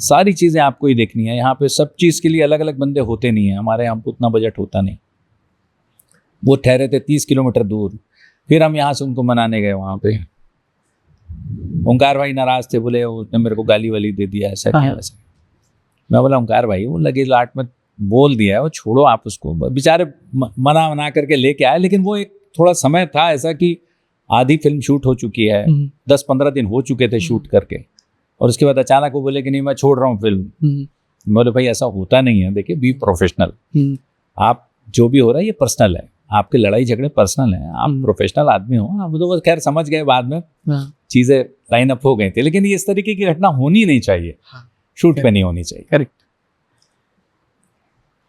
S2: सारी चीज़ें आपको ही देखनी है। यहाँ पे सब चीज़ के लिए अलग अलग बंदे होते नहीं हैं, हमारे यहाँ उतना बजट होता नहीं। वो ठहरे थे 30 किलोमीटर दूर, फिर हम यहाँ से उनको मनाने गए वहाँ पे। ओंकार भाई नाराज थे, बोले उसने मेरे को गाली वाली दे दिया, ऐसा क्या वैसा। मैं बोला ओंकार भाई वो लगे लाट में बोल दिया है, वो छोड़ो आप उसको। बेचारे मना करके लेके आए, लेकिन वो एक थोड़ा समय था ऐसा कि आधी फिल्म शूट हो चुकी है, 10-15 दिन हो चुके थे शूट करके, और उसके बाद अचानक वो बोले कि नहीं मैं छोड़ रहा हूँ फिल्म। बोले भाई ऐसा होता नहीं है, देखिए बी प्रोफेशनल। आप जो भी हो रहा है ये पर्सनल है, आपके लड़ाई झगड़े पर्सनल हैं, आप प्रोफेशनल आदमी हो। आप तो खैर समझ गए, बाद में चीज़ें लाइन अप हो गई थी, लेकिन ये इस तरीके की घटना होनी नहीं चाहिए, शूट पे नहीं होनी चाहिए।
S1: करेक्ट।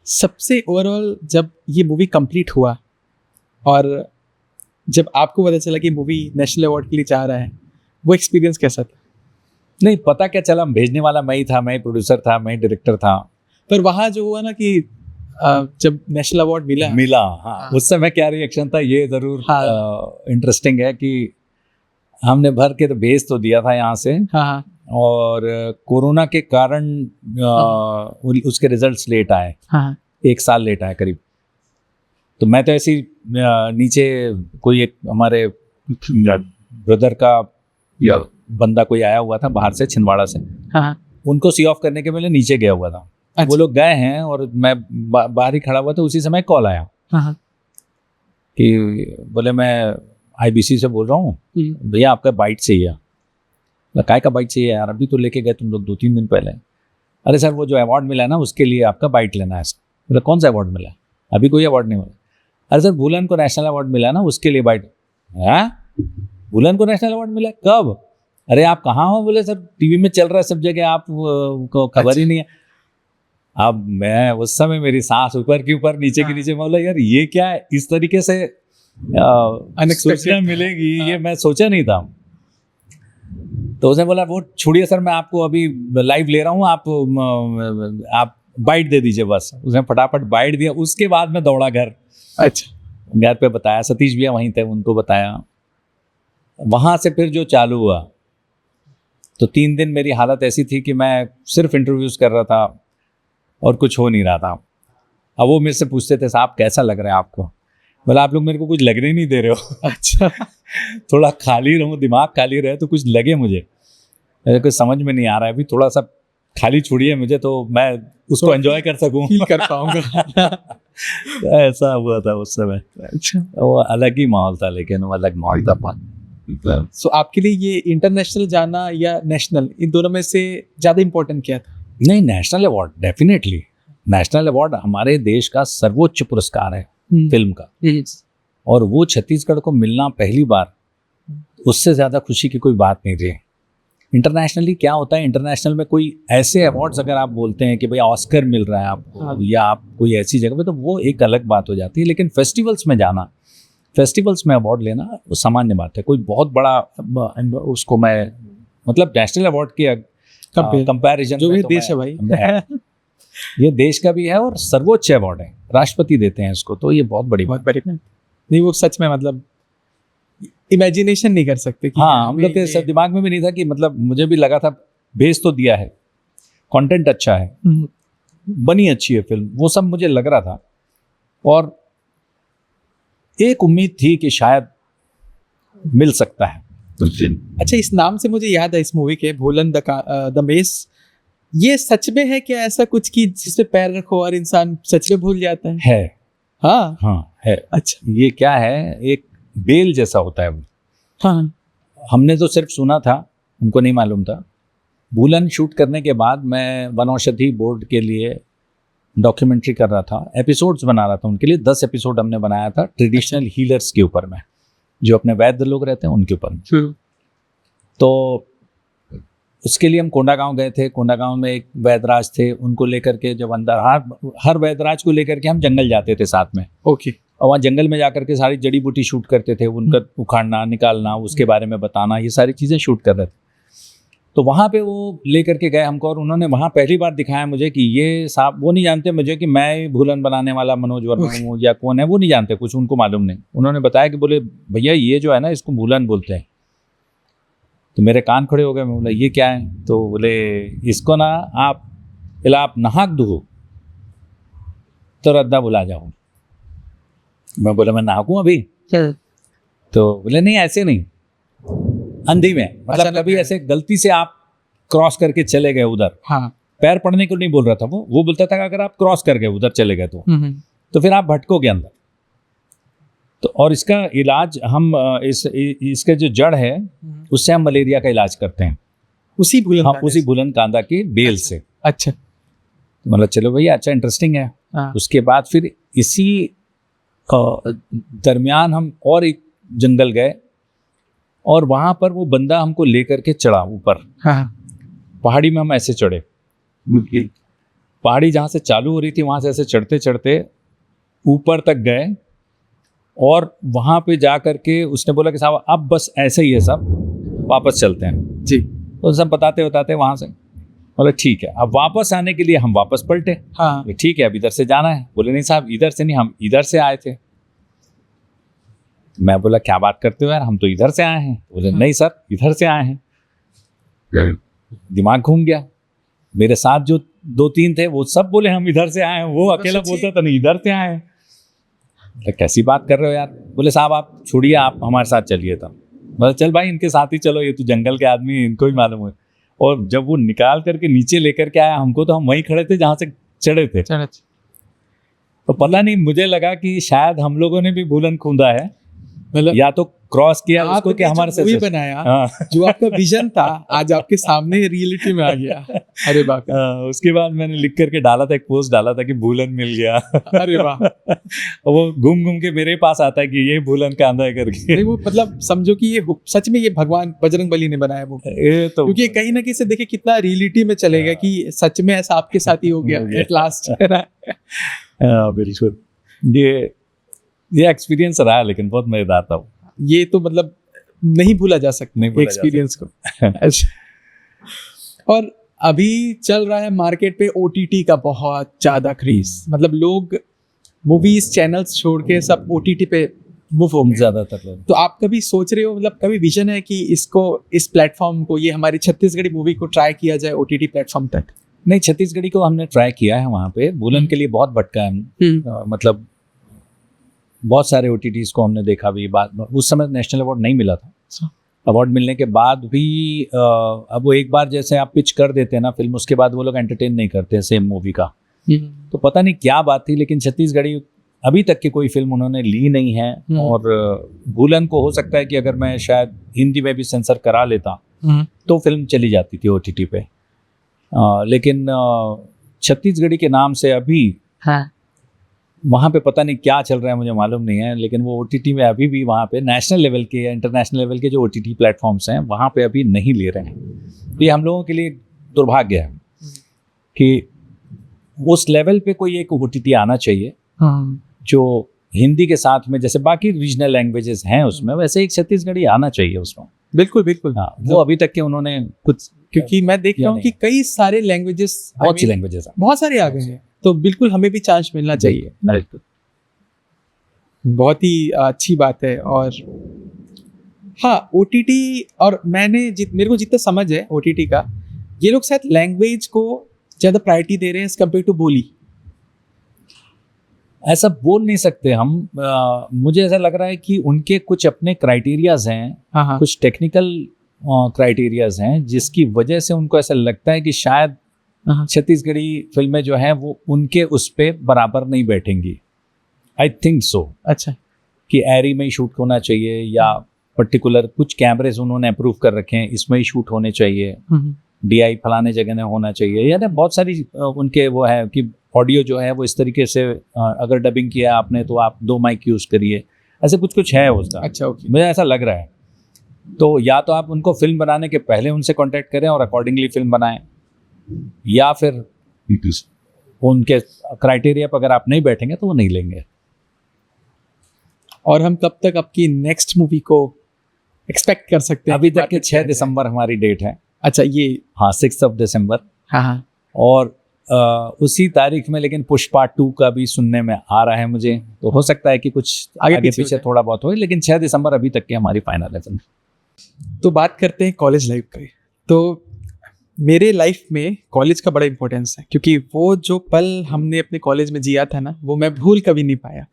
S1: सबसे ओवरऑल जब ये मूवी कंप्लीट हुआ और जब आपको पता चला कि मूवी नेशनल अवार्ड के लिए जा रहा है, वो एक्सपीरियंस कैसा था?
S2: नहीं पता क्या चला, भेजने वाला मैं ही था, मैं ही प्रोड्यूसर था, मैं ही डायरेक्टर था।
S1: पर वहाँ जो हुआ ना कि जब नेशनल अवार्ड मिला,
S2: हाँ, उस समय क्या रिएक्शन था ये जरूर
S1: हाँ।
S2: इंटरेस्टिंग है कि हमने भर के तो भेज तो दिया था यहाँ से,
S1: हाँ
S2: और कोरोना के कारण उसके रिजल्ट्स लेट आए,
S1: हाँ
S2: 1 साल लेट आए करीब। तो मैं तो ऐसी नीचे कोई एक हमारे ब्रदर का या बंदा कोई आया हुआ था बाहर से, छिंदवाड़ा से,
S1: हाँ
S2: उनको सी ऑफ करने के लिए नीचे गया हुआ था।
S1: अच्छा।
S2: वो लोग गए हैं और मैं बाहर ही खड़ा हुआ था, उसी समय कॉल आया
S1: हाँ
S2: कि बोले मैं IBC से बोल रहा हूँ, भैया आपका बाइट चाहिए। काय का बाइट चाहिए यार, अभी तो लेके गए तुम लोग 2-3 दिन पहले। अरे सर वो जो अवार्ड मिला है ना उसके लिए आपका बाइट लेना है। बोले कौन सा अवार्ड मिला? अभी कोई अवार्ड नहीं मिला। अरे सर भूलन को नेशनल अवार्ड मिला है ना, उसके लिए बाइट। हाँ भूलन को नेशनल अवार्ड मिला कब? अरे आप कहाँ हो? बोले सर टीवी में चल रहा है सब जगह, आप को खबर ही नहीं है। अब मैं उस समय मेरी सांस ऊपर की ऊपर नीचे की नीचे, बोला यार ये क्या है, इस तरीके से सूचना मिलेगी ये मैं सोचा नहीं था। तो उसने बोला वो छोड़िए सर, मैं आपको अभी लाइव ले रहा हूँ, आप बाइट दे दीजिए बस। उसने फटाफट बाइट दिया, उसके बाद मैं दौड़ा घर।
S1: अच्छा।
S2: घर पे बताया, सतीश भैया वहीं थे, उनको बताया। वहाँ से फिर जो चालू हुआ, तो 3 दिन मेरी हालत ऐसी थी कि मैं सिर्फ इंटरव्यूज कर रहा था और कुछ हो नहीं रहा था। अब वो मेरे से पूछते थे साहब कैसा लग रहा है आपको? बोला आप लोग मेरे को कुछ लगने नहीं दे रहे हो। अच्छा। थोड़ा खाली रहूं, दिमाग खाली रहे तो कुछ लगे मुझे, कुछ समझ में नहीं आ रहा है, अभी थोड़ा सा खाली छोड़िए मुझे तो मैं उसको एंजॉय कर सकूं,
S1: फील कर पाऊंगा।
S2: ऐसा हुआ था उस समय।
S1: अच्छा।
S2: वो अलग ही माहौल था, लेकिन वो अलग माहौल था।
S1: सो आपके लिए ये इंटरनेशनल जाना या नेशनल, इन दोनों में से ज़्यादा इम्पोर्टेंट क्या था?
S2: नहीं, national award definitely. National award हमारे देश का सर्वोच्च पुरस्कार है फिल्म का, और वो छत्तीसगढ़ को मिलना पहली बार, उससे ज़्यादा खुशी की कोई बात नहीं थी। इंटरनेशनली क्या होता है, इंटरनेशनल में कोई ऐसे अवार्ड्स अगर आप बोलते हैं कि भाई ऑस्कर मिल रहा है आपको, या आप कोई ऐसी जगह पे, तो वो एक अलग बात हो जाती है। लेकिन फेस्टिवल्स में जाना, फेस्टिवल्स में अवार्ड लेना वो सामान्य बात है। कोई बहुत बड़ा उसको मैं मतलब नेशनल अवार्ड के कंपैरिजन
S1: जो भी देश है भाई
S2: ये देश का भी है और सर्वोच्च अवार्ड है, राष्ट्रपति देते हैं इसको, तो ये बहुत बड़ी
S1: नहीं, वो सच में मतलब इमेजिनेशन नहीं कर सकते कि
S2: हाँ, हम लोग के सब दिमाग में भी नहीं था कि मतलब मुझे भी लगा था भेज तो दिया है, कंटेंट अच्छा है, बनी अच्छी है फिल्म, वो सब मुझे लग रहा था। और एक उम्मीद थी कि शायद मिल सकता है।
S1: अच्छा, इस नाम से मुझे याद है इस मूवी के, भूलन द मेस, ये सच में है क्या ऐसा कुछ कि जिसपे पैर रखो और इंसान सच में भूल जाता है?
S2: हाँ है।
S1: अच्छा।
S2: ये क्या है, एक बेल जैसा होता है वो।
S1: हाँ,
S2: हमने तो सिर्फ सुना था, उनको नहीं मालूम था। भूलन शूट करने के बाद मैं वनौषधि बोर्ड के लिए डॉक्यूमेंट्री कर रहा था, एपिसोड्स बना रहा था उनके लिए। 10 एपिसोड हमने बनाया था ट्रेडिशनल हीलर्स के ऊपर में, जो अपने वैद्य लोग रहते हैं उनके ऊपर। तो उसके लिए हम कोंडागांव गए थे। कोंडागांव में एक वैदराज थे, उनको लेकर के जब अंदर हर वैदराज को लेकर के हम जंगल जाते थे साथ में।
S1: ओके।
S2: और वहाँ जंगल में जाकर के सारी जड़ी बूटी शूट करते थे, उनका उखाड़ना, निकालना, उसके बारे में बताना, ये सारी चीज़ें शूट कर रहे थे। तो वहाँ पे वो लेकर के गए हमको, और उन्होंने वहाँ पहली बार दिखाया मुझे कि ये साहब, वो नहीं जानते मुझे कि मैं भूलन बनाने वाला मनोज वर्मा हूँ या कौन है, वो नहीं जानते, कुछ उनको मालूम नहीं। उन्होंने बताया कि बोले भैया ये जो है ना इसको भूलन बोलते हैं। तो मेरे कान खड़े हो गए। मैं बोला ये क्या है? तो बोले इसको ना आप नहाक दो तो रद्दा बुला जाओ। मैं बोला मैं नहाकूं अभी? तो बोले नहीं ऐसे नहीं, अंधी में, मतलब कभी ऐसे गलती से आप क्रॉस करके चले गए उधर।
S1: हाँ।
S2: पैर पड़ने को नहीं बोल रहा था वो बोलता था कि अगर आप क्रॉस कर गए उधर चले गए तो फिर आप भटकोगे अंदर। तो और इसका इलाज हम इसके जो जड़ है उससे हम मलेरिया का इलाज करते हैं,
S1: उसी
S2: भूलन कांदा की बेल से।
S1: अच्छा।
S2: मतलब चलो भैया, अच्छा इंटरेस्टिंग है। उसके बाद फिर इसी दरमियान हम और एक जंगल गए, और वहाँ पर वो बंदा हमको लेकर के चढ़ा ऊपर। पहाड़ी में हम ऐसे चढ़े, पहाड़ी जहाँ से चालू हो रही थी वहाँ से ऐसे चढ़ते चढ़ते ऊपर तक गए। और वहाँ पे जा कर के उसने बोला कि साहब अब बस ऐसे ही है, सब वापस चलते हैं
S1: जी।
S2: तो सब बताते बताते वहाँ से बोले ठीक है। अब वापस आने के लिए हम वापस पलटे।
S1: हाँ
S2: बोले, ठीक है अब इधर से जाना है। बोले नहीं साहब इधर से नहीं, हम इधर से आए थे। मैं बोला क्या बात करते हो यार, हम तो इधर से आए हैं। बोले नहीं सर इधर से आए हैं। दिमाग घूम गया। मेरे साथ जो 2-3 थे वो सब बोले हम इधर से आए हैं, वो अकेला बोलता था नहीं इधर से आए हैं। बोले, कैसी बात कर रहे हो यार। बोले साहब आप छोड़िए, आप हमारे साथ चलिए। था बोले चल भाई इनके साथ ही चलो, ये तो जंगल के आदमी, इनको ही मालूम है। और जब वो निकाल करके नीचे लेकर के आया हमको, तो हम वहीं खड़े थे जहाँ से चढ़े थे। तो पता नहीं, मुझे लगा कि शायद हम लोगों ने भी भूलन खूंदा है,
S1: मतलब
S2: या तो क्रॉस किया उसको कि हमारे से
S1: बनाया।
S2: हाँ।
S1: जो आपका विजन था आज आपके सामने रियलिटी में आ गया। अरे वाह।
S2: उसके बाद मैंने लिख करके डाला था, एक पोस्ट डाला था कि भूलन मिल गया।
S1: अरे वाह।
S2: वो घूम घूम के मेरे पास आता है कि ये भूलन का आंधा है करके।
S1: नहीं वो मतलब समझो कि ये सच में ये भगवान बजरंगबली ने बनाया वो,
S2: ये तो
S1: क्योंकि कहीं ना कहीं से देखिए कितना रियलिटी में चलेगा कि सच में ऐसा आपके साथ ही हो गया एट लास्ट।
S2: बिल्कुल ये एक्सपीरियंस रहा, लेकिन बहुत मजेदार था वो।
S1: ये तो मतलब नहीं भूला जा सकता
S2: नहीं भूला जा
S1: एक्सपीरियंस को। अच्छा। और अभी चल रहा है मार्केट पे ओटीटी का बहुत ज्यादा क्रेज, मतलब लोग मूवीज चैनल्स छोड़ के सब ओटीटी पे मूव हो गए
S2: ज्यादातर लोग।
S1: तो आप कभी सोच रहे हो, मतलब कभी विजन है कि इसको, इस प्लेटफॉर्म को, ये हमारी छत्तीसगढ़ी मूवी को ट्राई किया जाए ओटीटी प्लेटफॉर्म तक?
S2: नहीं, छत्तीसगढ़ी को हमने ट्राई किया है वहाँ पे, भूलन के लिए बहुत भटका है। मतलब बहुत सारे OTTs को हमने देखा भी। उस समय नेशनल अवार्ड नहीं मिला था। अवार्ड मिलने के बाद भी अब वो एक बार जैसे आप पिच कर देते हैं ना फिल्म, उसके बाद वो लोग एंटरटेन नहीं करते सेम मूवी का। तो पता नहीं क्या बात थी, लेकिन छत्तीसगढ़ी अभी तक की कोई फिल्म उन्होंने ली नहीं है। और भूलन को हो सकता है कि अगर मैं शायद हिंदी में भी सेंसर करा लेता तो फिल्म चली जाती थी OTT पे। लेकिन छत्तीसगढ़ी के नाम से अभी वहाँ पे पता नहीं क्या चल रहा है, मुझे मालूम नहीं है। लेकिन वो OTT में अभी भी वहाँ पे नेशनल लेवल के या इंटरनेशनल लेवल के जो OTT प्लेटफॉर्म्स हैं वहाँ पे अभी नहीं ले रहे हैं। तो ये हम लोगों के लिए दुर्भाग्य है कि उस लेवल पे कोई एक OTT आना चाहिए जो हिंदी के साथ में, जैसे बाकी रीजनल लैंग्वेजेस हैं उसमें, वैसे एक छत्तीसगढ़ी आना चाहिए उसमें।
S1: बिल्कुल बिल्कुल।
S2: हाँ, वो अभी तक के उन्होंने कुछ,
S1: क्योंकि मैं देखता हूँ कि कई सारे लैंग्वेजेस,
S2: बहुत सी लैंग्वेजेस
S1: बहुत सारे आ गए हैं, तो बिल्कुल हमें भी चांस मिलना चाहिए। बहुत ही अच्छी बात है। और हाँ, OTT, और मेरे को जितना समझ है OTT का, ये लोग शायद लैंग्वेज को ज़्यादा प्रायोरिटी दे रहे हैं एज कम्पेयर टू बोली।
S2: ऐसा बोल नहीं सकते हम। मुझे ऐसा लग रहा है कि उनके कुछ अपने क्राइटेरियाज हैं।
S1: हाँ।
S2: कुछ टेक्निकल क्राइटेरियाज हैं जिसकी वजह से उनको ऐसा लगता है कि शायद छत्तीसगढ़ी फिल्में जो हैं वो उनके उस पे बराबर नहीं बैठेंगी। I think so.
S1: अच्छा।
S2: कि एरी में ही शूट होना चाहिए, या पर्टिकुलर कुछ कैमरेज उन्होंने अप्रूव कर रखे हैं इसमें ही शूट होने चाहिए, DI फलाने जगह में होना चाहिए, यानी बहुत सारी उनके वो है कि ऑडियो जो है वो इस तरीके से, अगर डबिंग किया आपने तो आप 2 माइक यूज़ करिए, ऐसे कुछ है उसका।
S1: अच्छा, ओके।
S2: मुझे ऐसा लग रहा है। तो या तो आप उनको फिल्म बनाने के पहले उनसे कांटेक्ट करें और अकॉर्डिंगली फिल्म बनाएं, या फिर उनके क्राइटेरिया पर अगर आप नहीं बैठेंगे तो वो नहीं लेंगे।
S1: और हम कब तक आपकी नेक्स्ट मूवी को एक्सपेक्ट कर सकते हैं?
S2: अभी तक के 6 दिसंबर हमारी डेट है।
S1: अच्छा, ये
S2: हाँ 6 दिसंबर।
S1: हाँ।
S2: और उसी तारीख में लेकिन पुष्पा 2 का भी सुनने में आ रहा है मुझे, तो हो सकता है कि कुछ आगे पीछे थोड़ा बहुत हो, लेकिन 6 दिसंबर अभी तक की हमारी फाइनल है फिल्म।
S1: तो बात करते हैं कॉलेज लाइफ की। तो मेरे लाइफ में कॉलेज का बड़ा इंपॉर्टेंस है, क्योंकि वो जो पल हमने अपने कॉलेज में जिया था ना, वो मैं भूल कभी नहीं पाया।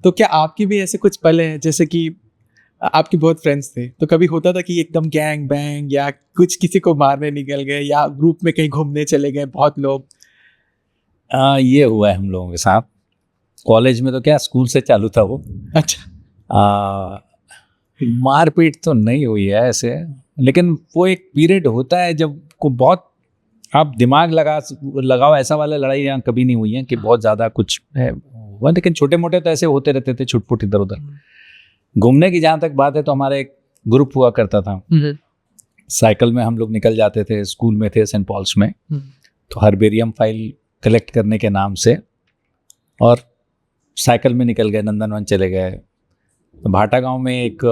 S1: तो क्या आपके भी ऐसे कुछ पल हैं, जैसे कि आपके बहुत फ्रेंड्स थे, तो कभी होता था कि एकदम गैंग बैंग, या कुछ किसी को मारने निकल गए, या ग्रुप में कहीं घूमने चले गए बहुत लोग?
S2: ये हुआ है हम लोगों के साथ। कॉलेज में तो क्या, स्कूल से चालू था वो।
S1: अच्छा।
S2: मारपीट तो नहीं हुई है ऐसे, लेकिन वो एक पीरियड होता है जब को बहुत आप दिमाग लगाओ, ऐसा वाला लड़ाई यहाँ कभी नहीं हुई है कि बहुत ज़्यादा कुछ है वह, लेकिन छोटे मोटे तो ऐसे होते रहते थे, छुटपुट इधर उधर। घूमने की जहाँ तक बात है तो हमारा एक ग्रुप हुआ करता था, साइकिल में हम लोग निकल जाते थे, स्कूल में थे सेंट पॉल्स में, तो हर्बेरियम फाइल कलेक्ट करने के नाम से, और साइकिल में निकल गए, नंदनवन चले गए। तो भाटा गांव में एक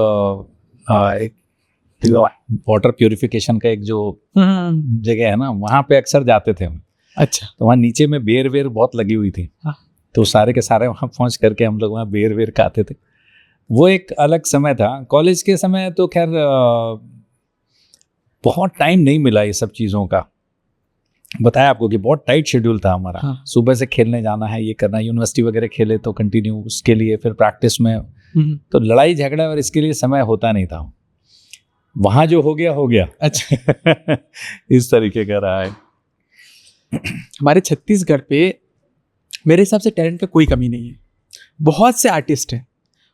S2: वाटर प्यूरिफिकेशन का एक जो जगह है ना, वहाँ पे अक्सर जाते थे हम।
S1: अच्छा।
S2: तो वहाँ नीचे में बेर वेर बहुत लगी हुई थी, तो सारे के सारे वहाँ पहुँच करके हम लोग वहाँ बेर वेर खाते थे। वो एक अलग समय था। कॉलेज के समय तो खैर बहुत टाइम नहीं मिला ये सब चीज़ों का। बताया आपको कि बहुत टाइट शेड्यूल था हमारा।
S1: हाँ।
S2: सुबह से खेलने जाना है, ये करना है, यूनिवर्सिटी वगैरह खेले तो कंटिन्यू उसके लिए, फिर प्रैक्टिस में, तो लड़ाई झगड़ा और इसके लिए समय होता नहीं था। वहाँ जो हो गया।
S1: अच्छा।
S2: इस तरीके का रहा है।
S1: हमारे छत्तीसगढ़ पे मेरे हिसाब से टैलेंट का कोई कमी नहीं है। बहुत से आर्टिस्ट हैं,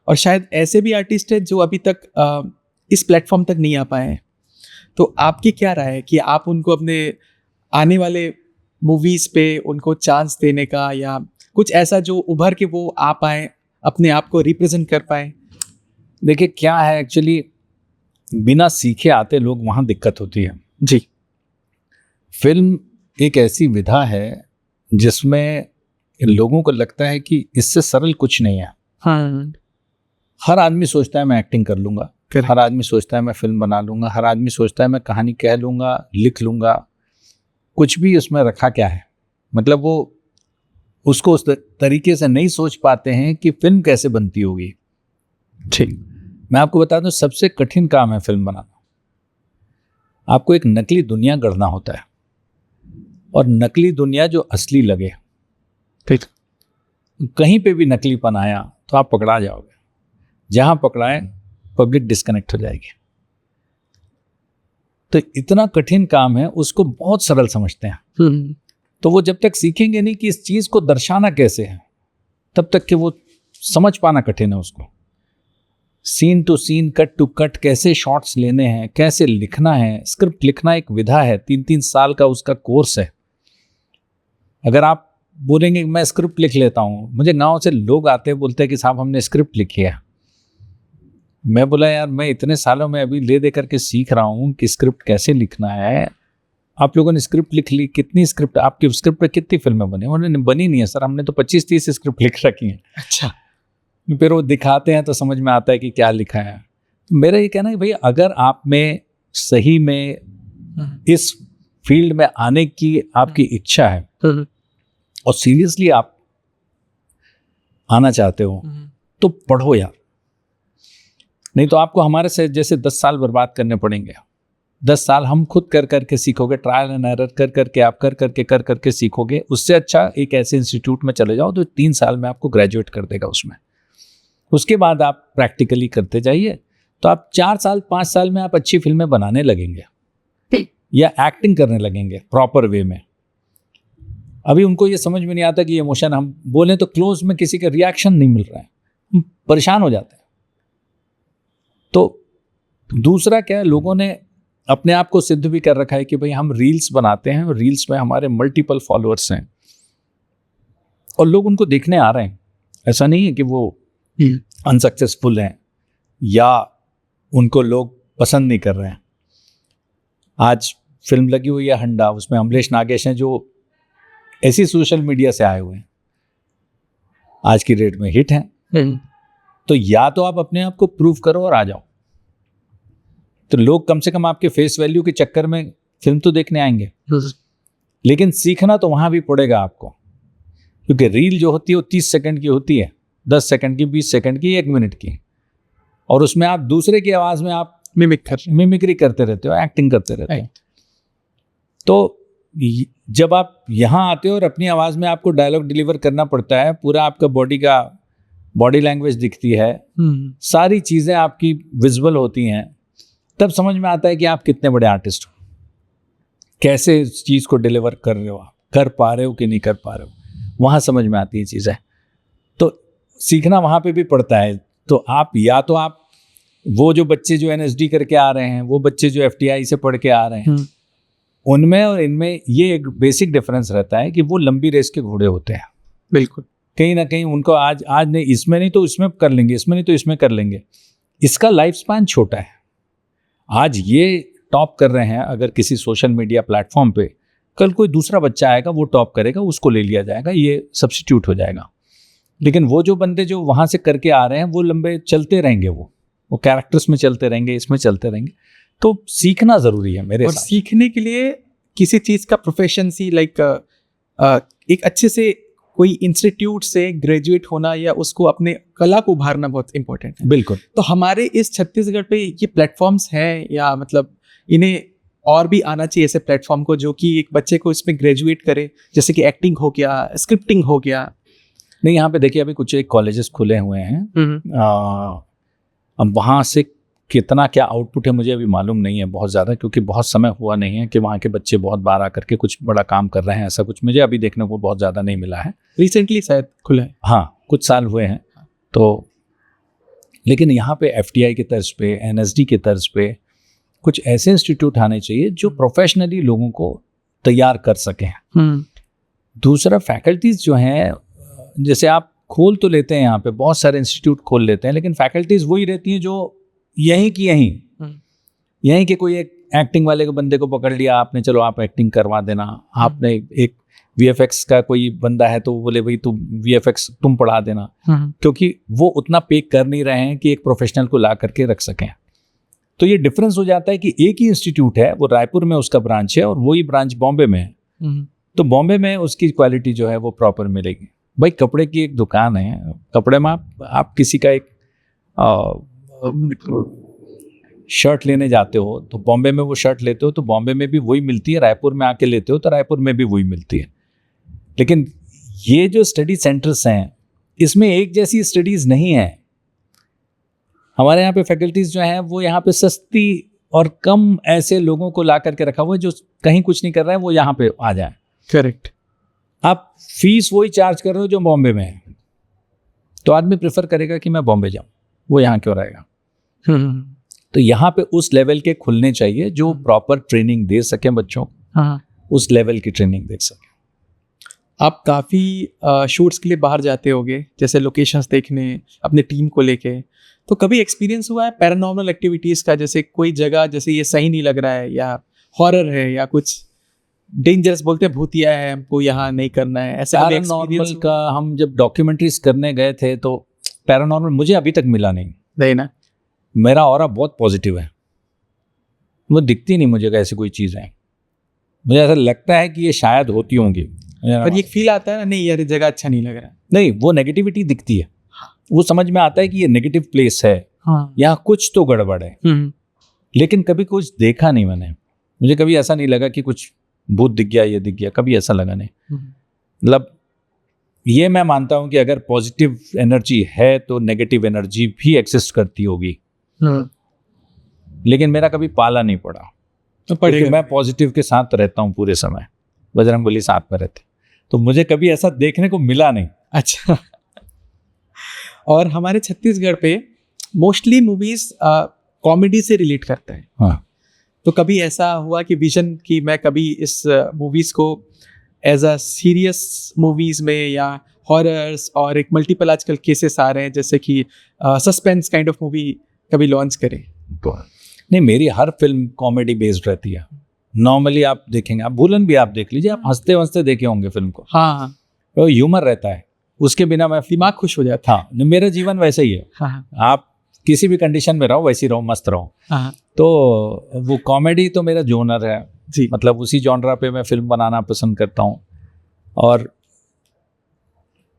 S1: और शायद ऐसे भी आर्टिस्ट हैं जो अभी तक इस प्लेटफॉर्म तक नहीं आ पाए हैं। तो आपकी क्या राय है कि आप उनको अपने आने वाले मूवीज़ पे उनको चांस देने का, या कुछ ऐसा जो उभर के वो आ पाए, अपने आप को रिप्रेजेंट कर पाए?
S2: देखिए क्या है, एक्चुअली बिना सीखे आते लोग, वहाँ दिक्कत होती है
S1: जी।
S2: फिल्म एक ऐसी विधा है जिसमें लोगों को लगता है कि इससे सरल कुछ नहीं है।
S1: हाँ।
S2: हर आदमी सोचता है मैं एक्टिंग कर लूँगा,
S1: Correct.
S2: हर आदमी सोचता है मैं फिल्म बना लूँगा, हर आदमी सोचता है मैं कहानी कह लूँगा, लिख लूँगा। कुछ भी उसमें रखा क्या है, मतलब वो उसको उस तरीके से नहीं सोच पाते हैं कि फिल्म कैसे बनती होगी।
S1: ठीक।
S2: मैं आपको बता दूं, सबसे कठिन काम है फिल्म बनाना। आपको एक नकली दुनिया गढ़ना होता है, और नकली दुनिया जो असली लगे।
S1: ठीक।
S2: कहीं पे भी नकलीपन आया तो आप पकड़ा जाओगे। जहां पकड़ाए पब्लिक डिस्कनेक्ट हो जाएगी। तो इतना कठिन काम है, उसको बहुत सरल समझते हैं। तो वो जब तक सीखेंगे नहीं कि इस चीज को दर्शाना कैसे है, तब तक कि वो समझ पाना कठिन है उसको। Scene to scene, cut to cut, कैसे शॉट्स लेने हैं, कैसे लिखना है। स्क्रिप्ट लिखना एक विधा है, 3-3 साल का उसका कोर्स है। अगर आप बोलेंगे मैं स्क्रिप्ट लिख लेता हूँ, मुझे गांव से लोग आते हैं बोलते हैं कि साहब हमने स्क्रिप्ट लिखी है। मैं बोला यार मैं इतने सालों में अभी ले दे करके सीख रहा हूँ कि स्क्रिप्ट कैसे लिखना है। आप लोगों ने स्क्रिप्ट लिख ली, कितनी स्क्रिप्ट, आपकी स्क्रिप्ट पे कितनी फिल्में बनी? उन्होंने बनी नहीं है सर, हमने तो 25-30 स्क्रिप्ट लिख रखी हैं।
S1: अच्छा।
S2: फिर वो दिखाते हैं तो समझ में आता है कि क्या लिखा है। तो मेरा ये कहना है भाई, अगर आप में सही में इस फील्ड में आने की आपकी इच्छा है और सीरियसली आप आना चाहते हो तो पढ़ो यार, नहीं तो आपको हमारे से जैसे 10 साल बर्बाद करने पड़ेंगे। 10 साल हम खुद कर करके सीखोगे, ट्रायल एंड एरर कर करके आप कर करके सीखोगे। उससे अच्छा एक ऐसे इंस्टीट्यूट में चले जाओ तो 3 साल में आपको ग्रेजुएट कर देगा उसमें। उसके बाद आप प्रैक्टिकली करते जाइए, तो आप 4 साल 5 साल में आप अच्छी फिल्में बनाने लगेंगे या एक्टिंग करने लगेंगे प्रॉपर वे में। अभी उनको ये समझ में नहीं आता कि इमोशन हम बोलें तो क्लोज में किसी का रिएक्शन नहीं मिल रहा है, हम परेशान हो जाते हैं। तो दूसरा क्या है, लोगों ने अपने आप को सिद्ध भी कर रखा है कि भाई हम रील्स बनाते हैं और रील्स में हमारे मल्टीपल फॉलोअर्स हैं और लोग उनको देखने आ रहे हैं। ऐसा नहीं है कि वो अनसक्सेसफुल हैं या उनको लोग पसंद नहीं कर रहे हैं। आज फिल्म लगी हुई है हंडा, उसमें अमलेश नागेश हैं जो ऐसी सोशल मीडिया से आए हुए हैं, आज की डेट में हिट हैं। तो या तो आप अपने आप को प्रूव करो और आ जाओ, तो लोग कम से कम आपके फेस वैल्यू के चक्कर में फिल्म तो देखने आएंगे। लेकिन सीखना तो वहां भी पड़ेगा आपको, क्योंकि रील जो होती है वो 30 सेकंड की होती है, 10 सेकंड की, 20 सेकंड की, 1 मिनट की, और उसमें आप दूसरे की आवाज में आप मिमिक्री करते रहते हो, एक्टिंग करते रहते हो। तो जब आप यहाँ आते हो और अपनी आवाज में आपको डायलॉग डिलीवर करना पड़ता है, पूरा आपका बॉडी लैंग्वेज दिखती है, सारी चीजें आपकी विजुअल होती हैं, तब समझ में आता है कि आप कितने बड़े आर्टिस्ट हो, कैसे इस चीज को डिलीवर कर रहे हो, आप कर पा रहे हो कि नहीं कर पा रहे हो, वहां समझ में आती है चीजें। तो सीखना वहां पे भी पड़ता है। तो आप या तो आप वो जो बच्चे जो NSD करके आ रहे हैं, वो बच्चे जो FTI से पढ़ के आ रहे हैं, उनमें और इनमें ये एक बेसिक डिफरेंस रहता है कि वो लंबी रेस के घोड़े होते हैं।
S1: बिल्कुल।
S2: कहीं ना कहीं उनको आज नहीं, इसमें नहीं तो इसमें कर लेंगे, इसमें नहीं तो इसमें कर लेंगे। इसका लाइफ स्पैन छोटा है। आज ये टॉप कर रहे हैं, अगर किसी सोशल मीडिया प्लेटफॉर्म पे कल कोई दूसरा बच्चा आएगा, वो टॉप करेगा, उसको ले लिया जाएगा, ये सब्स्टिट्यूट हो जाएगा। लेकिन वो जो बंदे जो वहाँ से करके आ रहे हैं, वो लंबे चलते रहेंगे, वो कैरेक्टर्स में चलते रहेंगे, इसमें चलते रहेंगे। तो सीखना ज़रूरी है मेरे
S1: और
S2: साथ।
S1: सीखने के लिए किसी चीज़ का प्रोफेशंसी लाइक एक अच्छे से कोई इंस्टीट्यूट से ग्रेजुएट होना या उसको अपने कला को उभारना बहुत इंपॉर्टेंट है।
S2: बिल्कुल।
S1: तो हमारे इस छत्तीसगढ़ पे ये प्लेटफॉर्म्स हैं या मतलब इन्हें और भी आना चाहिए ऐसे प्लेटफॉर्म को जो कि एक बच्चे को इसमें ग्रेजुएट करे, जैसे कि एक्टिंग हो गया, स्क्रिप्टिंग हो गया।
S2: नहीं, यहाँ पे देखिए अभी कुछ एक कॉलेजेस खुले हुए हैं। अब वहाँ से कितना क्या आउटपुट है मुझे अभी मालूम नहीं है बहुत ज़्यादा, क्योंकि बहुत समय हुआ नहीं है कि वहाँ के बच्चे बहुत बार आकर के कुछ बड़ा काम कर रहे हैं, ऐसा कुछ मुझे अभी देखने को बहुत ज़्यादा नहीं मिला है।
S1: रिसेंटली शायद खुला है।
S2: हाँ, कुछ साल हुए हैं। तो लेकिन यहाँ पे FTI की तर्ज पे, NSD की तर्ज पे कुछ ऐसे इंस्टीट्यूट आने चाहिए जो प्रोफेशनली लोगों को तैयार कर सकें। दूसरा, फैकल्टीज़ जो हैं, जैसे आप खोल तो लेते हैं यहाँ पे बहुत सारे इंस्टीट्यूट खोल लेते हैं, लेकिन फैकल्टीज़ वही रहती हैं जो यहीं की यहीं के कोई एक एक्टिंग वाले के बंदे को पकड़ लिया आपने, चलो आप एक्टिंग करवा देना। आपने एक VFX का कोई बंदा है तो बोले भाई तुम VFX तुम पढ़ा देना, क्योंकि वो उतना पे कर नहीं रहे हैं कि एक प्रोफेशनल को ला करके रख सकें। तो ये डिफरेंस हो जाता है कि एक ही इंस्टीट्यूट है, वो रायपुर में उसका ब्रांच है और वही ब्रांच बॉम्बे में है। तो बॉम्बे में उसकी क्वालिटी जो है वो प्रॉपर मिलेगी। भाई कपड़े की एक दुकान है, कपड़े में आप किसी का एक शर्ट लेने जाते हो तो बॉम्बे में वो शर्ट लेते हो तो बॉम्बे में भी वही मिलती है, रायपुर में आके लेते हो तो रायपुर में भी वही मिलती है। लेकिन ये जो स्टडी सेंटर्स हैं इसमें एक जैसी स्टडीज़ नहीं है। हमारे यहाँ पे फैकल्टीज़ जो हैं वो यहाँ पे सस्ती और कम ऐसे लोगों को ला करके रखा हुआ है जो कहीं कुछ नहीं कर रहे हैं, वो यहाँ पे आ जाए।
S1: करेक्ट।
S2: आप फीस वही चार्ज कर रहे हो जो बॉम्बे में है, तो आदमी प्रेफर करेगा कि मैं बॉम्बे जाऊँ, वो यहाँ क्यों रहेगा। तो यहाँ पे उस लेवल के खुलने चाहिए जो प्रॉपर ट्रेनिंग दे सकें बच्चों को, उस लेवल की ट्रेनिंग दे सकें।
S1: आप काफ़ी शूट्स के लिए बाहर जाते होगे, जैसे लोकेशंस देखने अपने टीम को लेके, तो कभी एक्सपीरियंस हुआ है पैरानॉर्मल एक्टिविटीज़ का, जैसे कोई जगह जैसे ये सही नहीं लग रहा है या हॉरर है या कुछ डेंजरस बोलते हैं भूतिया है, हमको यहाँ नहीं करना है, ऐसा कभी
S2: पैरानॉर्मल का हम जब डॉक्यूमेंट्रीज करने गए थे तो पैरानॉर्मल मुझे अभी तक मिला नहीं
S1: ना।
S2: मेरा ऑरा बहुत पॉजिटिव है, वो दिखती नहीं मुझे ऐसी कोई चीज़ है। मुझे ऐसा लगता है कि ये शायद होती होंगी,
S1: पर ये फील आता है ना, नहीं यार जगह अच्छा नहीं लग रहा।
S2: नहीं, वो नेगेटिविटी दिखती है, वो समझ में आता है कि ये नेगेटिव प्लेस है, यहाँ कुछ तो गड़बड़ है। लेकिन कभी कुछ देखा नहीं मैंने, मुझे कभी ऐसा नहीं लगा कि कुछ भूत दिख गया, ये दिख गया, कभी ऐसा लगा नहीं। मतलब ये मैं मानता हूँ कि अगर पॉजिटिव एनर्जी है तो नेगेटिव एनर्जी भी एग्जिस्ट करती होगी, लेकिन मेरा कभी पाला नहीं पड़ा, क्योंकि मैं पॉजिटिव के साथ रहता हूँ पूरे समय, बजरंगबली साथ में रहते, तो मुझे कभी ऐसा देखने को मिला नहीं।
S1: अच्छा। और हमारे छत्तीसगढ़ पे मोस्टली मूवीज कॉमेडी से रिलेट करता है।
S2: हाँ।
S1: तो कभी ऐसा हुआ कि विजन कि मैं कभी इस मूवीज को एज अ सीरियस मूवीज में या हॉरर्स और एक मल्टीपल आजकल केसेस आ रहे हैं जैसे कि सस्पेंस काइंड ऑफ मूवी कभी लॉन्च करें?
S2: नहीं, मेरी हर फिल्म कॉमेडी बेस्ड रहती है। नॉर्मली आप देखेंगे, आप भूलन भी आप देख लीजिए, आप हंसते हंसते देखे होंगे फिल्म को।
S1: हाँ,
S2: तो ह्यूमर रहता है, उसके बिना मैं
S1: दिमाग खुश हो जाता है।
S2: हाँ, मेरा जीवन वैसे ही है।
S1: हाँ।
S2: आप किसी भी कंडीशन में रहो, वैसी रहो, मस्त रहो।
S1: हाँ।
S2: तो वो कॉमेडी तो मेरा जॉनर है
S1: जी,
S2: मतलब उसी जॉनरा पे मैं फिल्म बनाना पसंद करता हूँ, और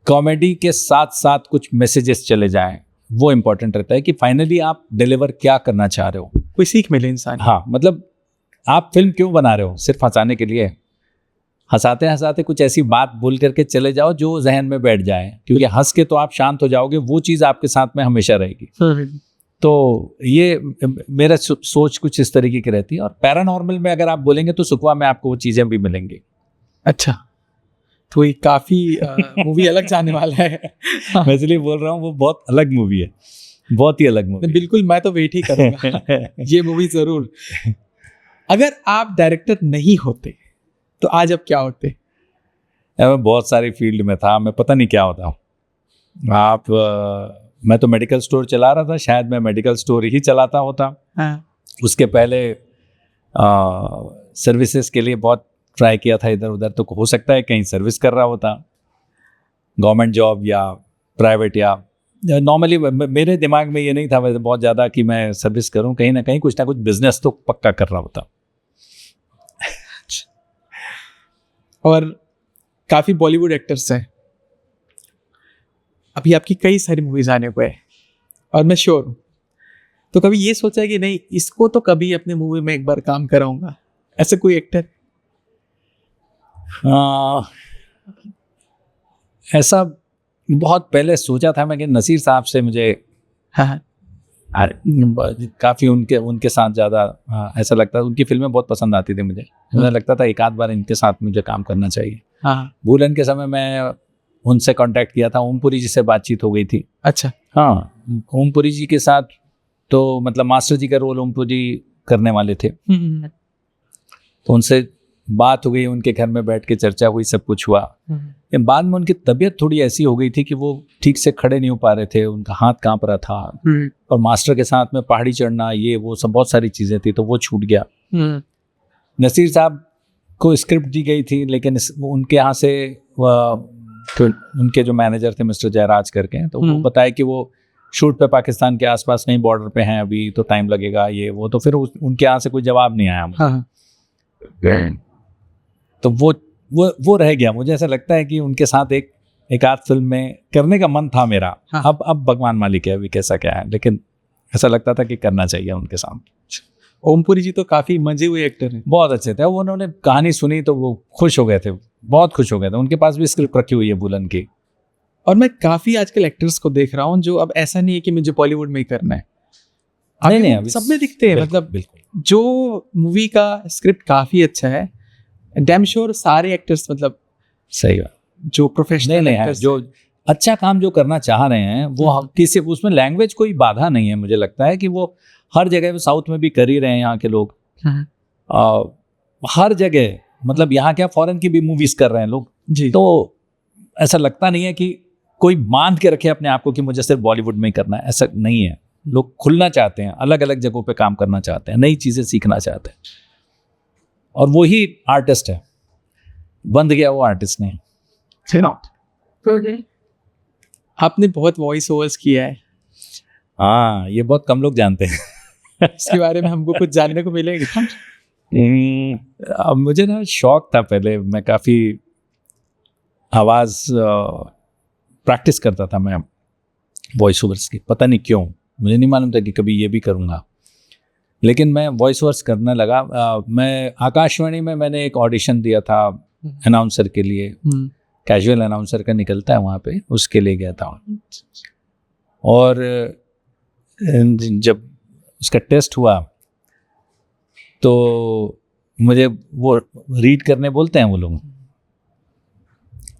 S2: कॉमेडी के साथ साथ कुछ मैसेजेस चले जाएं, वो इम्पोर्टेंट रहता है कि फाइनली आप डिलीवर क्या करना चाह रहे हो,
S1: कोई सीख मिले इंसान।
S2: हाँ, मतलब आप फिल्म क्यों बना रहे हो? सिर्फ हंसाने के लिए? हंसाते हंसाते कुछ ऐसी बात बोल करके चले जाओ जो जहन में बैठ जाए, क्योंकि हंस के तो आप शांत हो जाओगे, वो चीज़ आपके साथ में हमेशा रहेगी। तो ये मेरा सोच कुछ इस तरीके की रहती है। और पैरानॉर्मल में अगर आप बोलेंगे तो सुखवा में आपको वो चीज़ें भी मिलेंगी।
S1: अच्छा, तो ये काफ़ी मूवी अलग जाने वाला है।
S2: मैं इसलिए बोल रहा हूँ वो बहुत अलग मूवी है, बहुत ही अलग मूवी।
S1: बिल्कुल, मैं तो वेट ही करूँगा ये मूवी ज़रूर। अगर आप डायरेक्टर नहीं होते तो आज अब क्या होते?
S2: मैं बहुत सारी फील्ड में था, मैं पता नहीं क्या होता। मैं तो मेडिकल स्टोर चला रहा था, शायद मैं मेडिकल स्टोर ही चलाता होता।
S1: हाँ।
S2: उसके पहले सर्विसेज के लिए बहुत ट्राई किया था इधर उधर, तो हो सकता है कहीं सर्विस कर रहा होता, गवर्नमेंट जॉब या प्राइवेट या नॉर्मली मेरे दिमाग में ये नहीं था वैसे बहुत ज़्यादा कि मैं सर्विस करूं, कहीं ना कहीं कुछ ना कुछ बिजनेस तो पक्का कर रहा होता।
S1: और काफ़ी बॉलीवुड एक्टर्स हैं, अभी आपकी कई सारी मूवीज आने को है और मैं श्योर हूँ, तो कभी ये सोचा है कि नहीं इसको तो कभी अपने मूवी में एक बार काम कराऊंगा, ऐसे कोई एक्टर?
S2: ऐसा बहुत पहले सोचा था मैं कि नसीर साहब से मुझे
S1: हाँ
S2: काफ़ी उनके साथ ज़्यादा ऐसा लगता था, उनकी फिल्में बहुत पसंद आती थी मुझे लगता था एक आध बार इनके साथ मुझे काम करना चाहिए।
S1: हाँ
S2: बुलन के समय मैं उनसे कांटेक्ट किया था, ओमपुरी जी से बातचीत हो गई थी।
S1: अच्छा।
S2: हाँ, ओमपुरी जी के साथ तो मतलब मास्टर जी का रोल ओमपुरी करने वाले थे, तो उनसे बात हो गई, उनके घर में बैठ के चर्चा हुई, सब कुछ हुआ। बाद में उनकी तबीयत थोड़ी ऐसी हो गई थी कि वो ठीक से खड़े नहीं हो पा रहे थे, उनका हाथ कांप रहा था, और मास्टर के साथ में पहाड़ी चढ़ना ये वो सब बहुत सारी चीज़ें थी, तो वो छूट गया। नसीर साहब को स्क्रिप्ट दी गई थी, लेकिन उनके यहाँ से तो उनके जो मैनेजर थे मिस्टर जयराज करके, तो वो बताए कि वो शूट पे पाकिस्तान के आसपास कहीं बॉर्डर पे हैं अभी, तो टाइम लगेगा ये वो, तो फिर उनके यहाँ से कोई जवाब नहीं आया मुझे। तो वो रह गया। मुझे ऐसा लगता है कि उनके साथ एक आध फिल्म में करने का मन था मेरा। हाँ। अब भगवान मालिक है अभी कैसा क्या है, लेकिन ऐसा लगता था कि करना चाहिए उनके साथ।
S1: ओमपुरी जी तो काफी मजे हुए एक्टर हैं,
S2: बहुत अच्छे थे। उन्होंने कहानी सुनी तो वो खुश हो गए थे, बहुत खुश हो गए थे। उनके पास भी स्क्रिप्ट रखी हुई है बुलन की।
S1: और मैं काफी आजकल एक्टर्स को देख रहा हूँ जो अब ऐसा नहीं है कि मुझे बॉलीवुड में ही करना है,
S2: नहीं अभी
S1: सब में दिखते हैं। मतलब
S2: बिल्कुल
S1: जो मूवी का स्क्रिप्ट काफी अच्छा है, डैम श्योर सारे एक्टर्स मतलब
S2: सही बात,
S1: जो प्रोफेशनल एक्टर्स
S2: जो अच्छा काम जो करना चाह रहे हैं वो किसी उसमें लैंग्वेज कोई बाधा नहीं है। मुझे लगता है कि वो हर जगह, साउथ में भी कर ही रहे हैं यहाँ के लोग, हर जगह। मतलब यहाँ क्या फॉरेन की भी मूवीज कर रहे हैं लोग जी। तो ऐसा लगता नहीं है कि कोई बांध के रखे अपने आप को कि मुझे सिर्फ बॉलीवुड में ही करना है, ऐसा नहीं है। लोग खुलना चाहते हैं, अलग अलग जगहों पे काम करना चाहते हैं, नई चीजें सीखना चाहते हैं, और वही आर्टिस्ट है। बंद गया वो आर्टिस्ट नहीं।
S1: आपने बहुत वॉइस ओवर्स किया है।
S2: हाँ, ये बहुत कम लोग जानते हैं।
S1: इसके बारे में हमको कुछ जानने को मिलेगा?
S2: अब मुझे ना शौक था, पहले मैं काफ़ी आवाज़ प्रैक्टिस करता था मैं वॉइस ओवर्स की। पता नहीं क्यों, मुझे नहीं मालूम था कि कभी ये भी करूँगा, लेकिन मैं वॉइस ओवर्स करने लगा। मैं आकाशवाणी में मैंने एक ऑडिशन दिया था अनाउंसर के लिए, कैजुअल अनाउंसर का निकलता है वहाँ पे, उसके लिए गया था। और जब उसका टेस्ट हुआ तो मुझे वो रीड करने बोलते हैं वो लोग,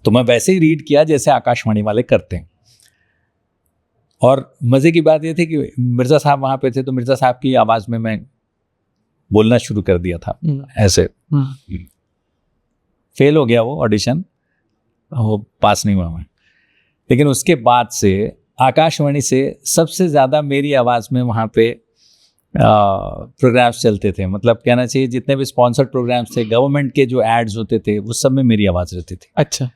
S2: तो मैं वैसे ही रीड किया जैसे आकाशवाणी वाले करते हैं। और मज़े की बात ये थी कि मिर्ज़ा साहब वहाँ पे थे, तो मिर्ज़ा साहब की आवाज़ में मैं बोलना शुरू कर दिया था ऐसे। फेल हो गया वो ऑडिशन, वो पास नहीं हुआ मैं। लेकिन उसके बाद से आकाशवाणी से सबसे ज़्यादा मेरी आवाज़ में वहाँ पे प्रोग्राम्स चलते थे। मतलब कहना चाहिए जितने भी स्पॉन्सर्ड प्रोग्राम्स थे, गवर्नमेंट के जो एड्स होते थे, वो सब में मेरी आवाज़ रहती थी।
S1: अच्छा।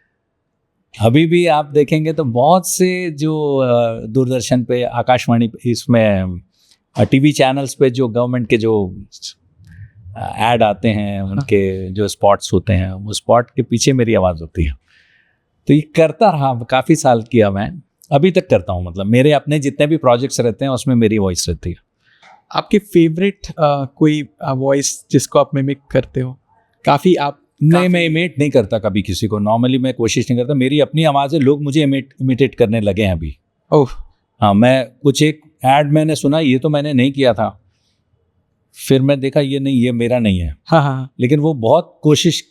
S2: अभी भी आप देखेंगे तो बहुत से जो दूरदर्शन पे, आकाशवाणी इसमें टीवी चैनल्स पे जो गवर्नमेंट के जो ऐड आते हैं, उनके जो स्पॉट्स होते हैं, वो स्पॉट के पीछे मेरी आवाज़ होती है। तो ये करता रहा, काफ़ी साल किया मैं, अभी तक करता हूँ। मतलब मेरे अपने जितने भी प्रोजेक्ट्स रहते हैं उसमें मेरी वॉइस रहती है।
S1: आपकी फेवरेट कोई वॉइस जिसको आप मिमिक करते हो?
S2: नहीं, मैं इमिटेट नहीं करता कभी किसी को। नॉर्मली मैं कोशिश नहीं करता। मेरी अपनी आवाज़ है, लोग मुझे इमिटेट करने लगे हैं अभी।
S1: ओह
S2: हाँ, मैं कुछ एक ऐड मैंने सुना, ये तो मैंने नहीं किया था, फिर मैं देखा ये नहीं, ये मेरा नहीं है।
S1: हाँ।
S2: लेकिन वो बहुत कोशिश,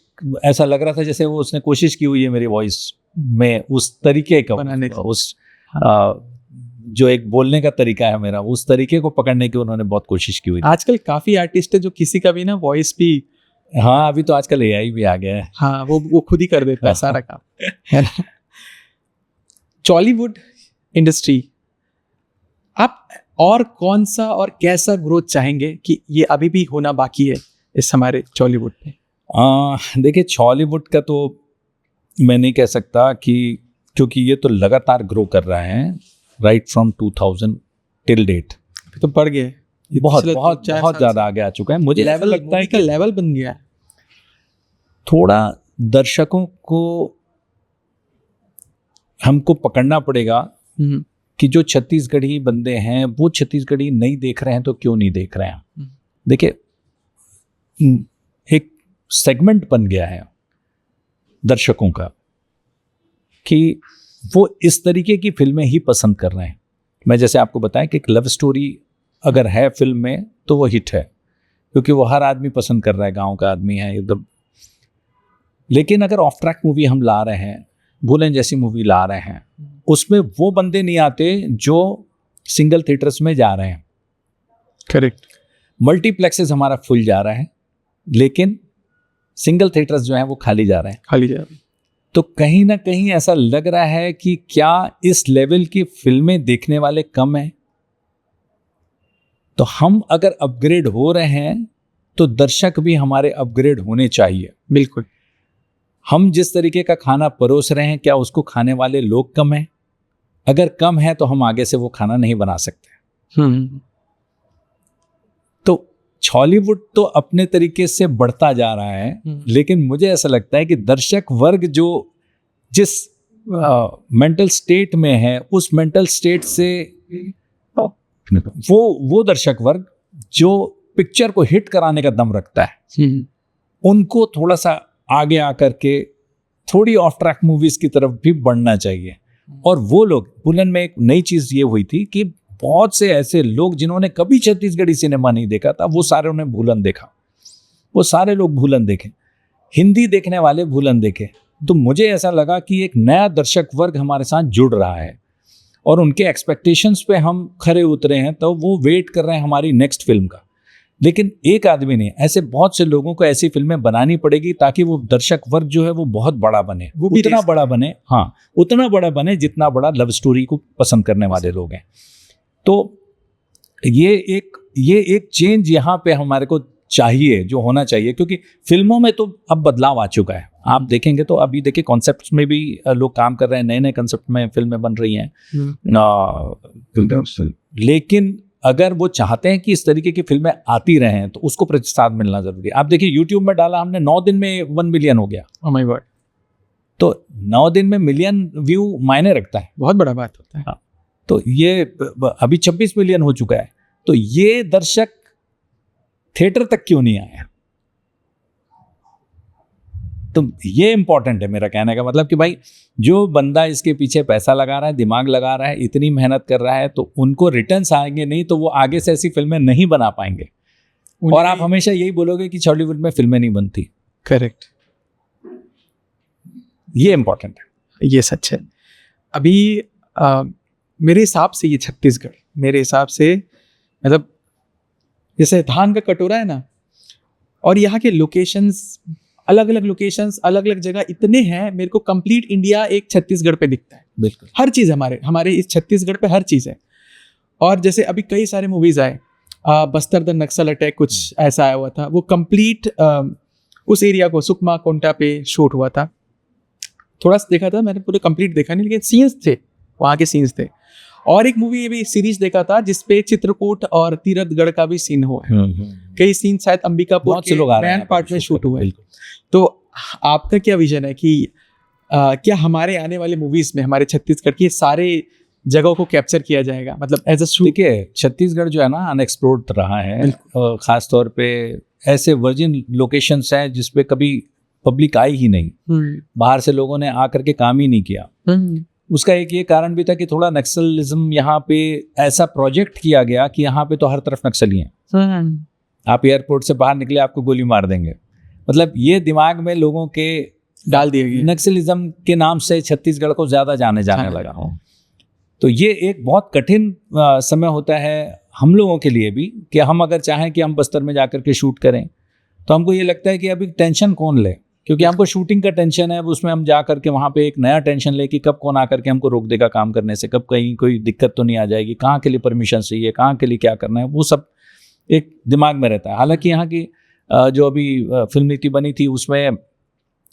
S2: ऐसा लग रहा था जैसे वो उसने कोशिश की हुई है मेरी वॉइस में उस तरीके का
S1: बनाने की।
S2: उस जो एक बोलने का तरीका है मेरा, उस तरीके को पकड़ने की उन्होंने बहुत कोशिश की हुई।
S1: आजकल काफ़ी आर्टिस्ट है जो किसी का भी ना वॉइस भी,
S2: हाँ, अभी तो आजकल एआई भी आ गया है।
S1: हाँ, वो खुद ही कर देता है सारा काम, है ना। टॉलीवुड इंडस्ट्री, आप और कौन सा और कैसा ग्रोथ चाहेंगे कि ये अभी भी होना बाकी है इस हमारे टॉलीवुड में?
S2: देखिए, टॉलीवुड का तो मैं नहीं कह सकता कि, क्योंकि ये तो लगातार ग्रो कर रहा है। Right from 2000 till date.
S1: तो बढ़ गया है,
S2: बहुत
S1: पिछले
S2: बहुत
S1: 4
S2: बहुत
S1: साल
S2: ज़्यादा आगे आ चुका है। मुझे ऐसा
S1: लेवल
S2: लगता है
S1: का
S2: कि
S1: लेवल बन गया है।
S2: थोड़ा दर्शकों को हमको पकड़ना पड़ेगा कि जो छत्तीसगढ़ी बंदे हैं वो छत्तीसगढ़ी नहीं देख रहे हैं तो क्यों नहीं देख रहे हैं। देखिए, एक सेगमेंट बन गया है दर्शकों का कि वो इस तरीके की फिल्में ही पसंद कर रहे हैं। मैं जैसे आपको बताया कि एक लव स्टोरी अगर है फिल्म में तो वो हिट है, क्योंकि वो हर आदमी पसंद कर रहा है, गांव का आदमी है एकदम। लेकिन अगर ऑफ ट्रैक मूवी हम ला रहे हैं, भूलन जैसी मूवी ला रहे हैं, उसमें वो बंदे नहीं आते जो सिंगल थिएटर्स में जा रहे हैं।
S1: करेक्ट।
S2: मल्टीप्लेक्सेस हमारा फुल जा रहा है, लेकिन सिंगल थिएटर्स जो हैं वो खाली जा रहे हैं।
S1: खाली जा रहा है।
S2: तो कहीं ना कहीं ऐसा लग रहा है कि क्या इस लेवल की फिल्में देखने वाले कम हैं? तो हम अगर अपग्रेड हो रहे हैं तो दर्शक भी हमारे अपग्रेड होने चाहिए।
S1: बिल्कुल।
S2: हम जिस तरीके का खाना परोस रहे हैं, क्या उसको खाने वाले लोग कम हैं? अगर कम है तो हम आगे से वो खाना नहीं बना सकते। तो हॉलीवुड तो अपने तरीके से बढ़ता जा रहा है, लेकिन मुझे ऐसा लगता है कि दर्शक वर्ग जो जिस मेंटल स्टेट में है, उस मेंटल स्टेट से वो दर्शक वर्ग जो पिक्चर को हिट कराने का दम रखता है, उनको थोड़ा सा आगे आकर के थोड़ी ऑफ ट्रैक मूवीज की तरफ भी बढ़ना चाहिए। और वो लोग, बुलन में एक नई चीज ये हुई थी कि बहुत से ऐसे लोग जिन्होंने कभी छत्तीसगढ़ी सिनेमा नहीं देखा था, वो सारे उन्हें भूलन देखा, वो सारे लोग भूलन देखे, हिंदी देखने वाले भूलन देखे। तो मुझे ऐसा लगा कि एक नया दर्शक वर्ग हमारे साथ जुड़ रहा है और उनके एक्सपेक्टेशंस पे हम खरे उतरे हैं, तो वो वेट कर रहे हैं हमारी नेक्स्ट फिल्म का। लेकिन एक आदमी नहीं, ऐसे बहुत से लोगों को ऐसी फिल्में बनानी पड़ेगी ताकि वो दर्शक वर्ग जो है वो बहुत बड़ा बने, वो उतना बड़ा बने, हाँ उतना बड़ा बने जितना बड़ा लव स्टोरी को पसंद करने वाले लोग हैं। तो ये एक चेंज यहाँ पे हमारे को चाहिए, जो होना चाहिए, क्योंकि फिल्मों में तो अब बदलाव आ चुका है। आप देखेंगे तो अभी देखिए कॉन्सेप्ट्स में भी लोग काम कर रहे हैं, नए नए कॉन्सेप्ट में फिल्में बन रही हैं। लेकिन अगर वो चाहते हैं कि इस तरीके की फिल्में आती रहें तो उसको प्रतिसाद मिलना जरूरी है। आप देखिए यूट्यूब में डाला हमने, 9 दिन में 1 मिलियन हो गया।
S1: Oh my God.
S2: तो 9 दिन में मिलियन व्यू मायने रखता है,
S1: बहुत बड़ा बात होता है।
S2: हाँ। तो ये अभी 26 मिलियन हो चुका है, तो ये दर्शक थिएटर तक क्यों नहीं आया? तो ये इंपॉर्टेंट है। मेरा कहने का मतलब कि भाई जो बंदा इसके पीछे पैसा लगा रहा है, दिमाग लगा रहा है, इतनी मेहनत कर रहा है, तो उनको रिटर्न्स आएंगे नहीं तो वो आगे से ऐसी फिल्में नहीं बना पाएंगे। और आप हमेशा यही बोलोगे कि हॉलीवुड में फिल्में नहीं बनती।
S1: करेक्ट।
S2: ये इंपॉर्टेंट है,
S1: ये सच है। अभी मेरे हिसाब से ये छत्तीसगढ़, मेरे हिसाब से मतलब जैसे धान का कटोरा है ना, और यहाँ के लोकेशंस, अलग अलग लोकेशंस, अलग अलग जगह इतने हैं, मेरे को कंप्लीट इंडिया एक छत्तीसगढ़ पे दिखता है।
S2: बिल्कुल,
S1: हर चीज़ हमारे इस छत्तीसगढ़ पे हर चीज़ है। और जैसे अभी कई सारे मूवीज आए, बस्तर द नक्सल अटैक कुछ ऐसा आया हुआ था, वो कंप्लीट उस एरिया को सुकमा कोंटा पे शूट हुआ था। थोड़ा सा देखा था मैंने, पूरे कंप्लीट देखा नहीं, लेकिन सीन्स थे, वहाँ के सीन्स थे। और एक मूवी, ये भी सीरीज देखा था जिसपे चित्रकूट और तीरथगढ़ का भी सीन हुआ है। कई सीन शायद अंबिकापुर के मैन पार्ट में शूट हुआ है। तो आपका क्या विजन है कि क्या हमारे आने वाले मूवीज में हमारे छत्तीसगढ़ की सारे जगहों को कैप्चर किया जाएगा? मतलब एज अ शूट।
S2: देखिए छत्तीसगढ़ जो है ना अनएक्सप्लोर्ड रहा है, खास तौर पे ऐसे वर्जिन लोकेशंस हैं जिसपे कभी पब्लिक आई ही नहीं, बाहर से लोगों ने आकर के काम ही नहीं किया। उसका एक ये कारण भी था कि थोड़ा नक्सलिज्म यहाँ पे ऐसा प्रोजेक्ट किया गया कि यहाँ पे तो हर तरफ नक्सली हैं। आप एयरपोर्ट से बाहर निकले आपको गोली मार देंगे, मतलब ये दिमाग में लोगों के
S1: डाल दिया गया।
S2: नक्सलिज्म के नाम से छत्तीसगढ़ को ज्यादा जाने लगा। तो ये एक बहुत कठिन समय होता है हम लोगों के लिए भी कि हम अगर चाहें कि हम बस्तर में जाकर के शूट करें तो हमको ये लगता है कि अभी टेंशन कौन ले, क्योंकि हमको शूटिंग का टेंशन है, उसमें हम जा करके वहाँ पे एक नया टेंशन ले कि कब कौन आकर के हमको रोक देगा काम करने से, कब कहीं कोई दिक्कत तो नहीं आ जाएगी, कहाँ के लिए परमिशन चाहिए, कहाँ के लिए क्या करना है, वो सब एक दिमाग में रहता है। हालांकि यहाँ की जो अभी फिल्म नीति बनी थी उसमें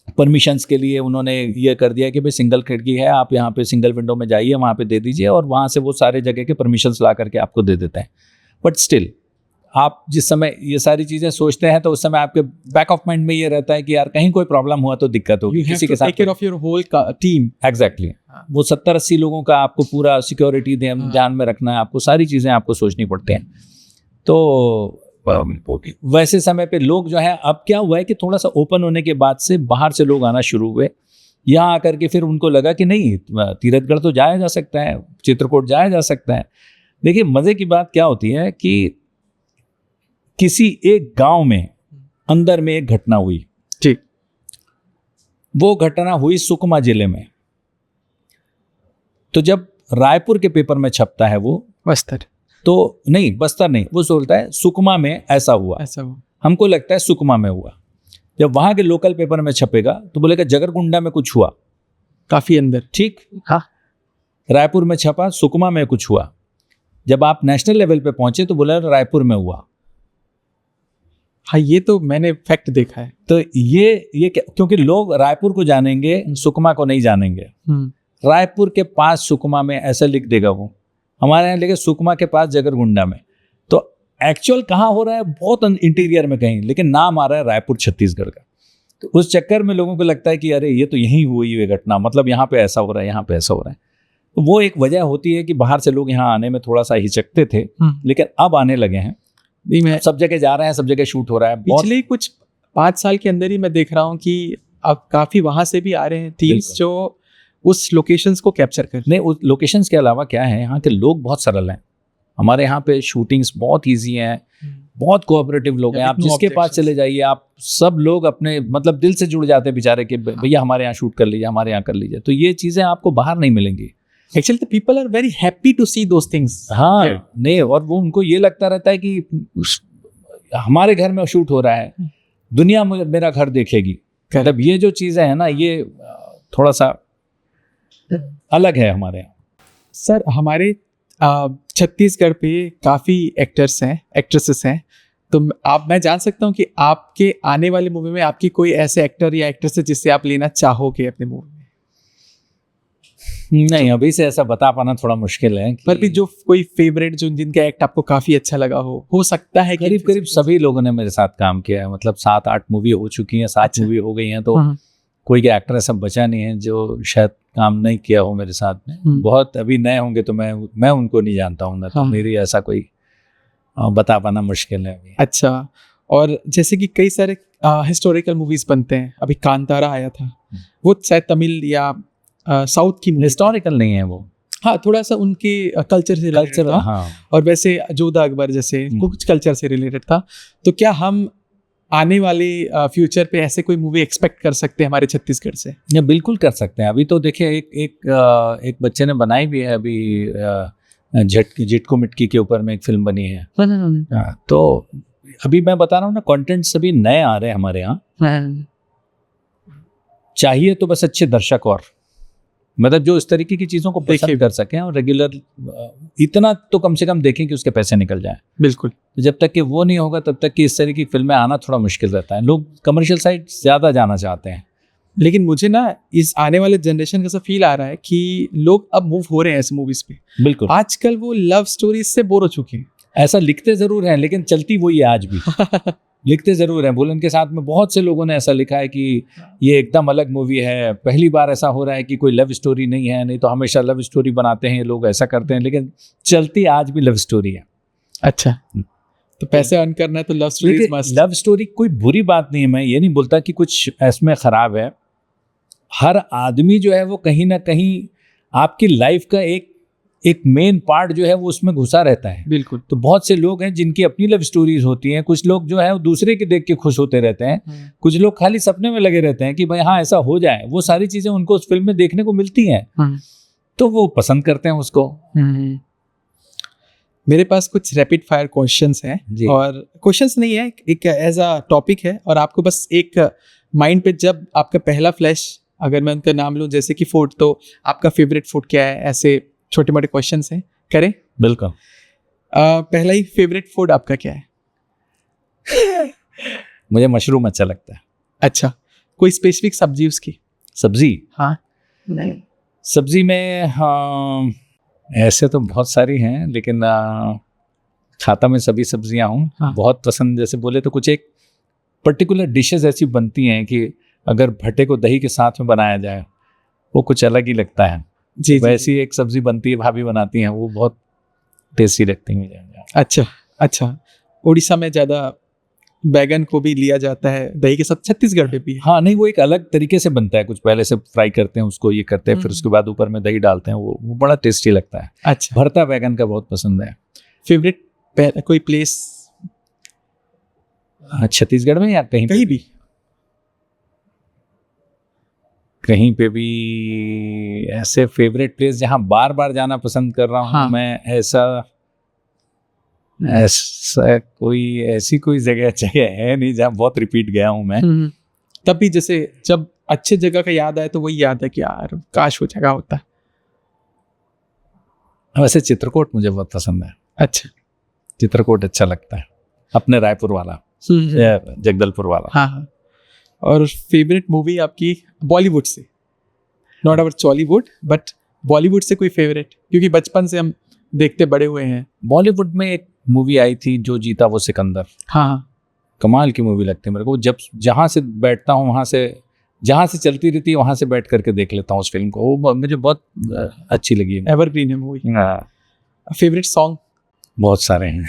S2: परमिशंस के लिए उन्होंने ये कर दिया कि भाई सिंगल खिड़की है, आप यहाँ पे सिंगल विंडो में जाइए, वहाँ पे दे दीजिए, और वहाँ से वो सारे जगह के परमिशंस ला करके आपको दे देते हैं। बट स्टिल आप जिस समय ये सारी चीज़ें सोचते हैं तो उस समय आपके बैक ऑफ माइंड में ये रहता है कि यार कहीं कोई प्रॉब्लम हुआ तो दिक्कत होगी किसी के साथ।
S3: Take care of your whole team.
S2: Exactly, वो 70-80 लोगों का आपको पूरा सिक्योरिटी ध्यान में रखना है, आपको सारी चीज़ें आपको सोचनी पड़ती हैं। तो वैसे समय पे लोग जो है, अब क्या हुआ है कि थोड़ा सा ओपन होने के बाद से बाहर से लोग आना शुरू हुए। यहाँ आकर के फिर उनको लगा कि नहीं, तीरथगढ़ तो जाया जा सकता है, चित्रकूट जाया जा सकता है। देखिए मज़े की बात क्या होती है कि किसी एक गांव में अंदर में एक घटना हुई,
S3: ठीक,
S2: वो घटना हुई सुकमा जिले में। तो जब रायपुर के पेपर में छपता है वो,
S3: बस्तर
S2: तो नहीं, बस्तर नहीं, वो सोचता है सुकमा में ऐसा हुआ, हमको लगता है सुकमा में हुआ। जब वहां के लोकल पेपर में छपेगा तो बोलेगा जगरगुंडा में कुछ हुआ,
S3: काफी अंदर।
S2: ठीक,
S3: हाँ,
S2: रायपुर में छपा सुकमा में कुछ हुआ। जब आप नेशनल लेवल पे पहुंचे तो बोला रायपुर में हुआ।
S3: हाँ, ये तो मैंने फैक्ट देखा है।
S2: तो ये क्योंकि लोग रायपुर को जानेंगे, सुकमा को नहीं जानेंगे। रायपुर के पास सुकमा में ऐसा लिख देगा वो, हमारे यहाँ लेके सुकमा के पास जगरगुंडा में। तो एक्चुअल कहाँ हो रहा है, बहुत इंटीरियर में कहीं, लेकिन नाम आ रहा है रायपुर छत्तीसगढ़ का। तो उस चक्कर में लोगों को लगता है कि अरे ये तो यहीं हुई ये घटना, मतलब यहाँ पे ऐसा हो रहा है, यहाँ पे ऐसा हो रहा है। तो वो एक वजह होती है कि बाहर से लोग यहाँ आने में थोड़ा सा हिचकते थे, लेकिन अब आने लगे हैं, सब जगह जा रहे हैं, सब जगह शूट हो रहा है।
S3: पिछले कुछ 5 साल के अंदर ही मैं देख रहा हूँ कि अब काफी वहां से भी आ रहे हैं टीम्स जो उस लोकेशंस को कैप्चर कर।
S2: नहीं, उस लोकेशंस के अलावा क्या है, यहाँ के लोग बहुत सरल हैं। हमारे यहाँ पे शूटिंग्स बहुत इजी हैं, बहुत कोऑपरेटिव लोग हैं। आप जिसके पास चले जाइए, आप सब लोग अपने मतलब दिल से जुड़ जाते हैं बेचारे कि भैया हमारे यहाँ शूट कर लीजिए, हमारे यहाँ कर लीजिए। तो ये चीज़ें आपको बाहर नहीं मिलेंगी।
S3: Actually, the people are very happy to see those things.
S2: हाँ, नहीं, और वो उनको ये लगता रहता है कि हमारे घर में शूट हो रहा है, दुनिया मेरा घर देखेगी। मतलब ये जो चीज़ें हैं ना, ये थोड़ा सा अलग है हमारे यहाँ।
S3: सर, हमारे छत्तीसगढ़ पे काफ़ी एक्टर्स हैं, एक्ट्रेसेस हैं, तो मैं जान सकता हूँ कि आपके आने वाले मूवी में आपकी कोई ऐसे एक्टर या एक्ट्रेस है जिससे आप लेना चाहोगे अपने मूवी में?
S2: नहीं, अभी से ऐसा बता पाना थोड़ा मुश्किल है।
S3: पर भी जो कोई फेवरेट, जो जिनका एक्ट आपको काफ़ी अच्छा लगा हो सकता है।
S2: करीब सभी लोगों ने मेरे साथ काम किया है, मतलब 7-8 मूवी हो चुकी हैं, 7 मूवी हो गई हैं, तो कोई एक्टर ऐसा बचा नहीं है जो शायद काम नहीं किया हो मेरे साथ में। बहुत अभी नए होंगे तो मैं उनको नहीं जानता हूँ ना, तो मेरी ऐसा कोई बता पाना मुश्किल है अभी।
S3: अच्छा, और जैसे कि कई सारे हिस्टोरिकल मूवीज बनते हैं, अभी कांतारा आया था, वो शायद तमिल या साउथ की।
S2: हिस्टोरिकल नहीं है वो,
S3: हाँ, थोड़ा सा उनके कल्चर से रिलेटेड था।
S2: हाँ।
S3: और वैसे जोधा अकबर जैसे कुछ कल्चर से रिलेटेड था। तो क्या हम आने वाले फ्यूचर पे ऐसे कोई मूवी एक्सपेक्ट कर सकते हैं हमारे छत्तीसगढ़ से?
S2: या बिल्कुल कर सकते हैं। अभी तो देखिए एक बच्चे ने बनाई भी है अभी, झटको मिटकी के ऊपर में एक फिल्म बनी है। तो अभी मैं बता रहा हूँ ना, कंटेंट सभी नए आ रहे हैं हमारे यहाँ। चाहिए तो बस अच्छे दर्शक, और मतलब जो इस तरीके की चीज़ों को पसंद कर सकें और रेगुलर इतना तो कम से कम देखें कि उसके पैसे निकल जाएं।
S3: बिल्कुल।
S2: तो जब तक कि वो नहीं होगा तब तक कि इस तरीके की फिल्में आना थोड़ा मुश्किल रहता है। लोग कमर्शियल साइड ज़्यादा जाना चाहते हैं।
S3: लेकिन मुझे ना इस आने वाले जनरेशन का सा फील आ रहा है कि लोग अब मूव हो रहे हैं ऐसे मूवीज़ पे।
S2: बिल्कुल।
S3: आजकल वो लव स्टोरीज से बोर हो चुके हैं।
S2: ऐसा लिखते ज़रूर हैं लेकिन चलती वही है आज भी। लिखते ज़रूर हैं। बुलंद के साथ में बहुत से लोगों ने ऐसा लिखा है कि ये एकदम अलग मूवी है, पहली बार ऐसा हो रहा है कि कोई लव स्टोरी नहीं है, नहीं तो हमेशा लव स्टोरी बनाते हैं लोग, ऐसा करते हैं, लेकिन चलती आज भी लव स्टोरी है।
S3: अच्छा, तो पैसे अर्न करना है तो love story must.
S2: Love story कोई बुरी बात नहीं है, मैं ये नहीं बोलता कि कुछ इसमें ख़राब है। हर आदमी जो है वो कहीं ना कहीं आपकी लाइफ का एक मेन पार्ट जो है वो उसमें घुसा रहता है।
S3: बिल्कुल।
S2: तो बहुत से लोग हैं जिनकी अपनी लव स्टोरीज होती हैं, कुछ लोग जो है वो दूसरे के देख के खुश होते रहते हैं, कुछ लोग खाली सपने में लगे रहते हैं कि भाई हाँ ऐसा हो जाए। वो सारी चीज़ें उनको उस फिल्म में देखने को मिलती हैं, तो वो पसंद करते हैं उसको।
S3: मेरे पास कुछ रैपिड फायर क्वेश्चंस हैं, और क्वेश्चंस नहीं है, एक एज अ टॉपिक है, और आपको बस एक माइंड पे जब आपका पहला फ्लैश, अगर मैं उनका नाम लूँ जैसे कि फूड, तो आपका फेवरेट फूड क्या है? ऐसे छोटे मोटे क्वेश्चंस हैं, करें?
S2: बिल्कुल।
S3: पहला ही फेवरेट फूड आपका क्या है?
S2: मुझे मशरूम अच्छा लगता है।
S3: अच्छा, कोई स्पेसिफिक सब्जी उसकी?
S2: सब्जी?
S3: हाँ
S2: सब्जी में हाँ, ऐसे तो बहुत सारी हैं, लेकिन खाता मैं सभी सब्जियां हूँ।
S3: हाँ।
S2: बहुत पसंद जैसे बोले तो कुछ एक पर्टिकुलर डिशेस ऐसी बनती हैं कि अगर भट्टे को दही के साथ में बनाया जाए वो कुछ अलग ही लगता है।
S3: जी,
S2: वैसी एक सब्जी बनती है, भाभी बनाती हैं, वो बहुत टेस्टी लगती है मुझे।
S3: अच्छा अच्छा। उड़ीसा में ज़्यादा बैगन को भी लिया जाता है दही के साथ, छत्तीसगढ़ में भी है।
S2: हाँ नहीं, वो एक अलग तरीके से बनता है, कुछ पहले से फ्राई करते हैं उसको, ये करते हैं, फिर
S3: हम्म।
S2: उसके बाद ऊपर में दही डालते हैं, वो बड़ा टेस्टी लगता है।
S3: अच्छा,
S2: भरता बैगन का बहुत पसंद है।
S3: फेवरेट कोई प्लेस
S2: छत्तीसगढ़ में या कहीं
S3: कहीं भी?
S2: कहीं पे भी ऐसे फेवरेट प्लेस जहाँ बार बार जाना पसंद कर रहा हूँ
S3: हाँ।
S2: मैं, ऐसा ऐसी कोई जगह है नहीं जहाँ बहुत रिपीट गया हूँ मैं।
S3: तब भी जैसे जब अच्छे जगह का याद आए तो वही याद है कि यार काश वो जगह होता।
S2: वैसे चित्रकूट मुझे बहुत पसंद है।
S3: अच्छा।
S2: चित्रकूट अच्छा लगता है, अपने रायपुर वाला, जगदलपुर वाला।
S3: हाँ हाँ। और फेवरेट मूवी आपकी बॉलीवुड से, नॉट अवर चॉलीवुड बट बॉलीवुड से कोई फेवरेट? क्योंकि बचपन से हम देखते बड़े हुए हैं।
S2: बॉलीवुड में एक मूवी आई थी जो जीता वो सिकंदर,
S3: हाँ,
S2: कमाल की मूवी लगती है मेरे को। जब जहाँ से बैठता हूँ वहाँ से, जहाँ से चलती रहती है वहाँ से बैठ करके देख लेता हूँ उस फिल्म को, वो मुझे बहुत अच्छी लगी।
S3: एवरग्रीन है मूवी।
S2: हाँ।
S3: Favourite song?
S2: बहुत सारे हैं।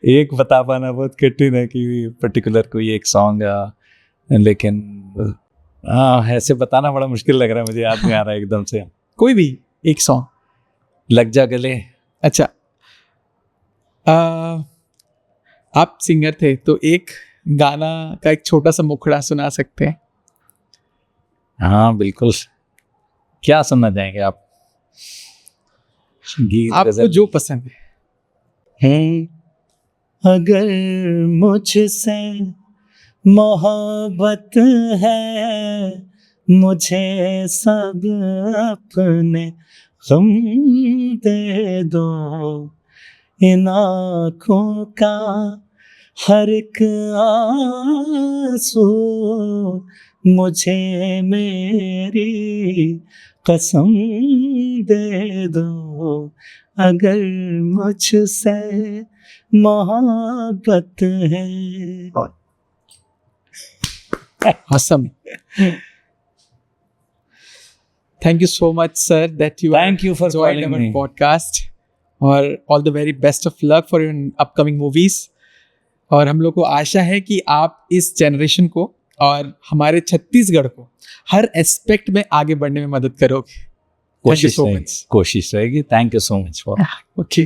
S2: एक बता पाना बहुत कठिन है कि पर्टिकुलर कोई एक सॉन्ग, लेकिन ऐसे बताना बड़ा मुश्किल लग रहा है मुझे, याद नहीं आ रहा है एकदम से।
S3: कोई भी एक सॉन्ग।
S2: लग जा गले।
S3: अच्छा, आप सिंगर थे तो एक गाना का एक छोटा सा मुखड़ा सुना सकते हैं?
S2: हाँ बिल्कुल, क्या सुनना चाहेंगे आप? गीत
S3: आपको जो पसंद
S2: है। अगर मुझसे मोहब्बत है, मुझे सब अपने गम दे दो, इन आँखों का हर एक आंसू मुझे मेरी कसम दे दो, अगर मुझसे मोहब्बत है।
S3: awesome. Thank you so much, sir, that you
S2: Thank you for
S3: joined
S2: calling
S3: our
S2: me.
S3: podcast. और all the very best of luck for your upcoming movies. और हम लोग को आशा है कि आप इस जनरेशन को और हमारे छत्तीसगढ़ को हर एस्पेक्ट में आगे बढ़ने में मदद करोगे।
S2: कोशिश रहेगी। Thank you so much for
S3: okay.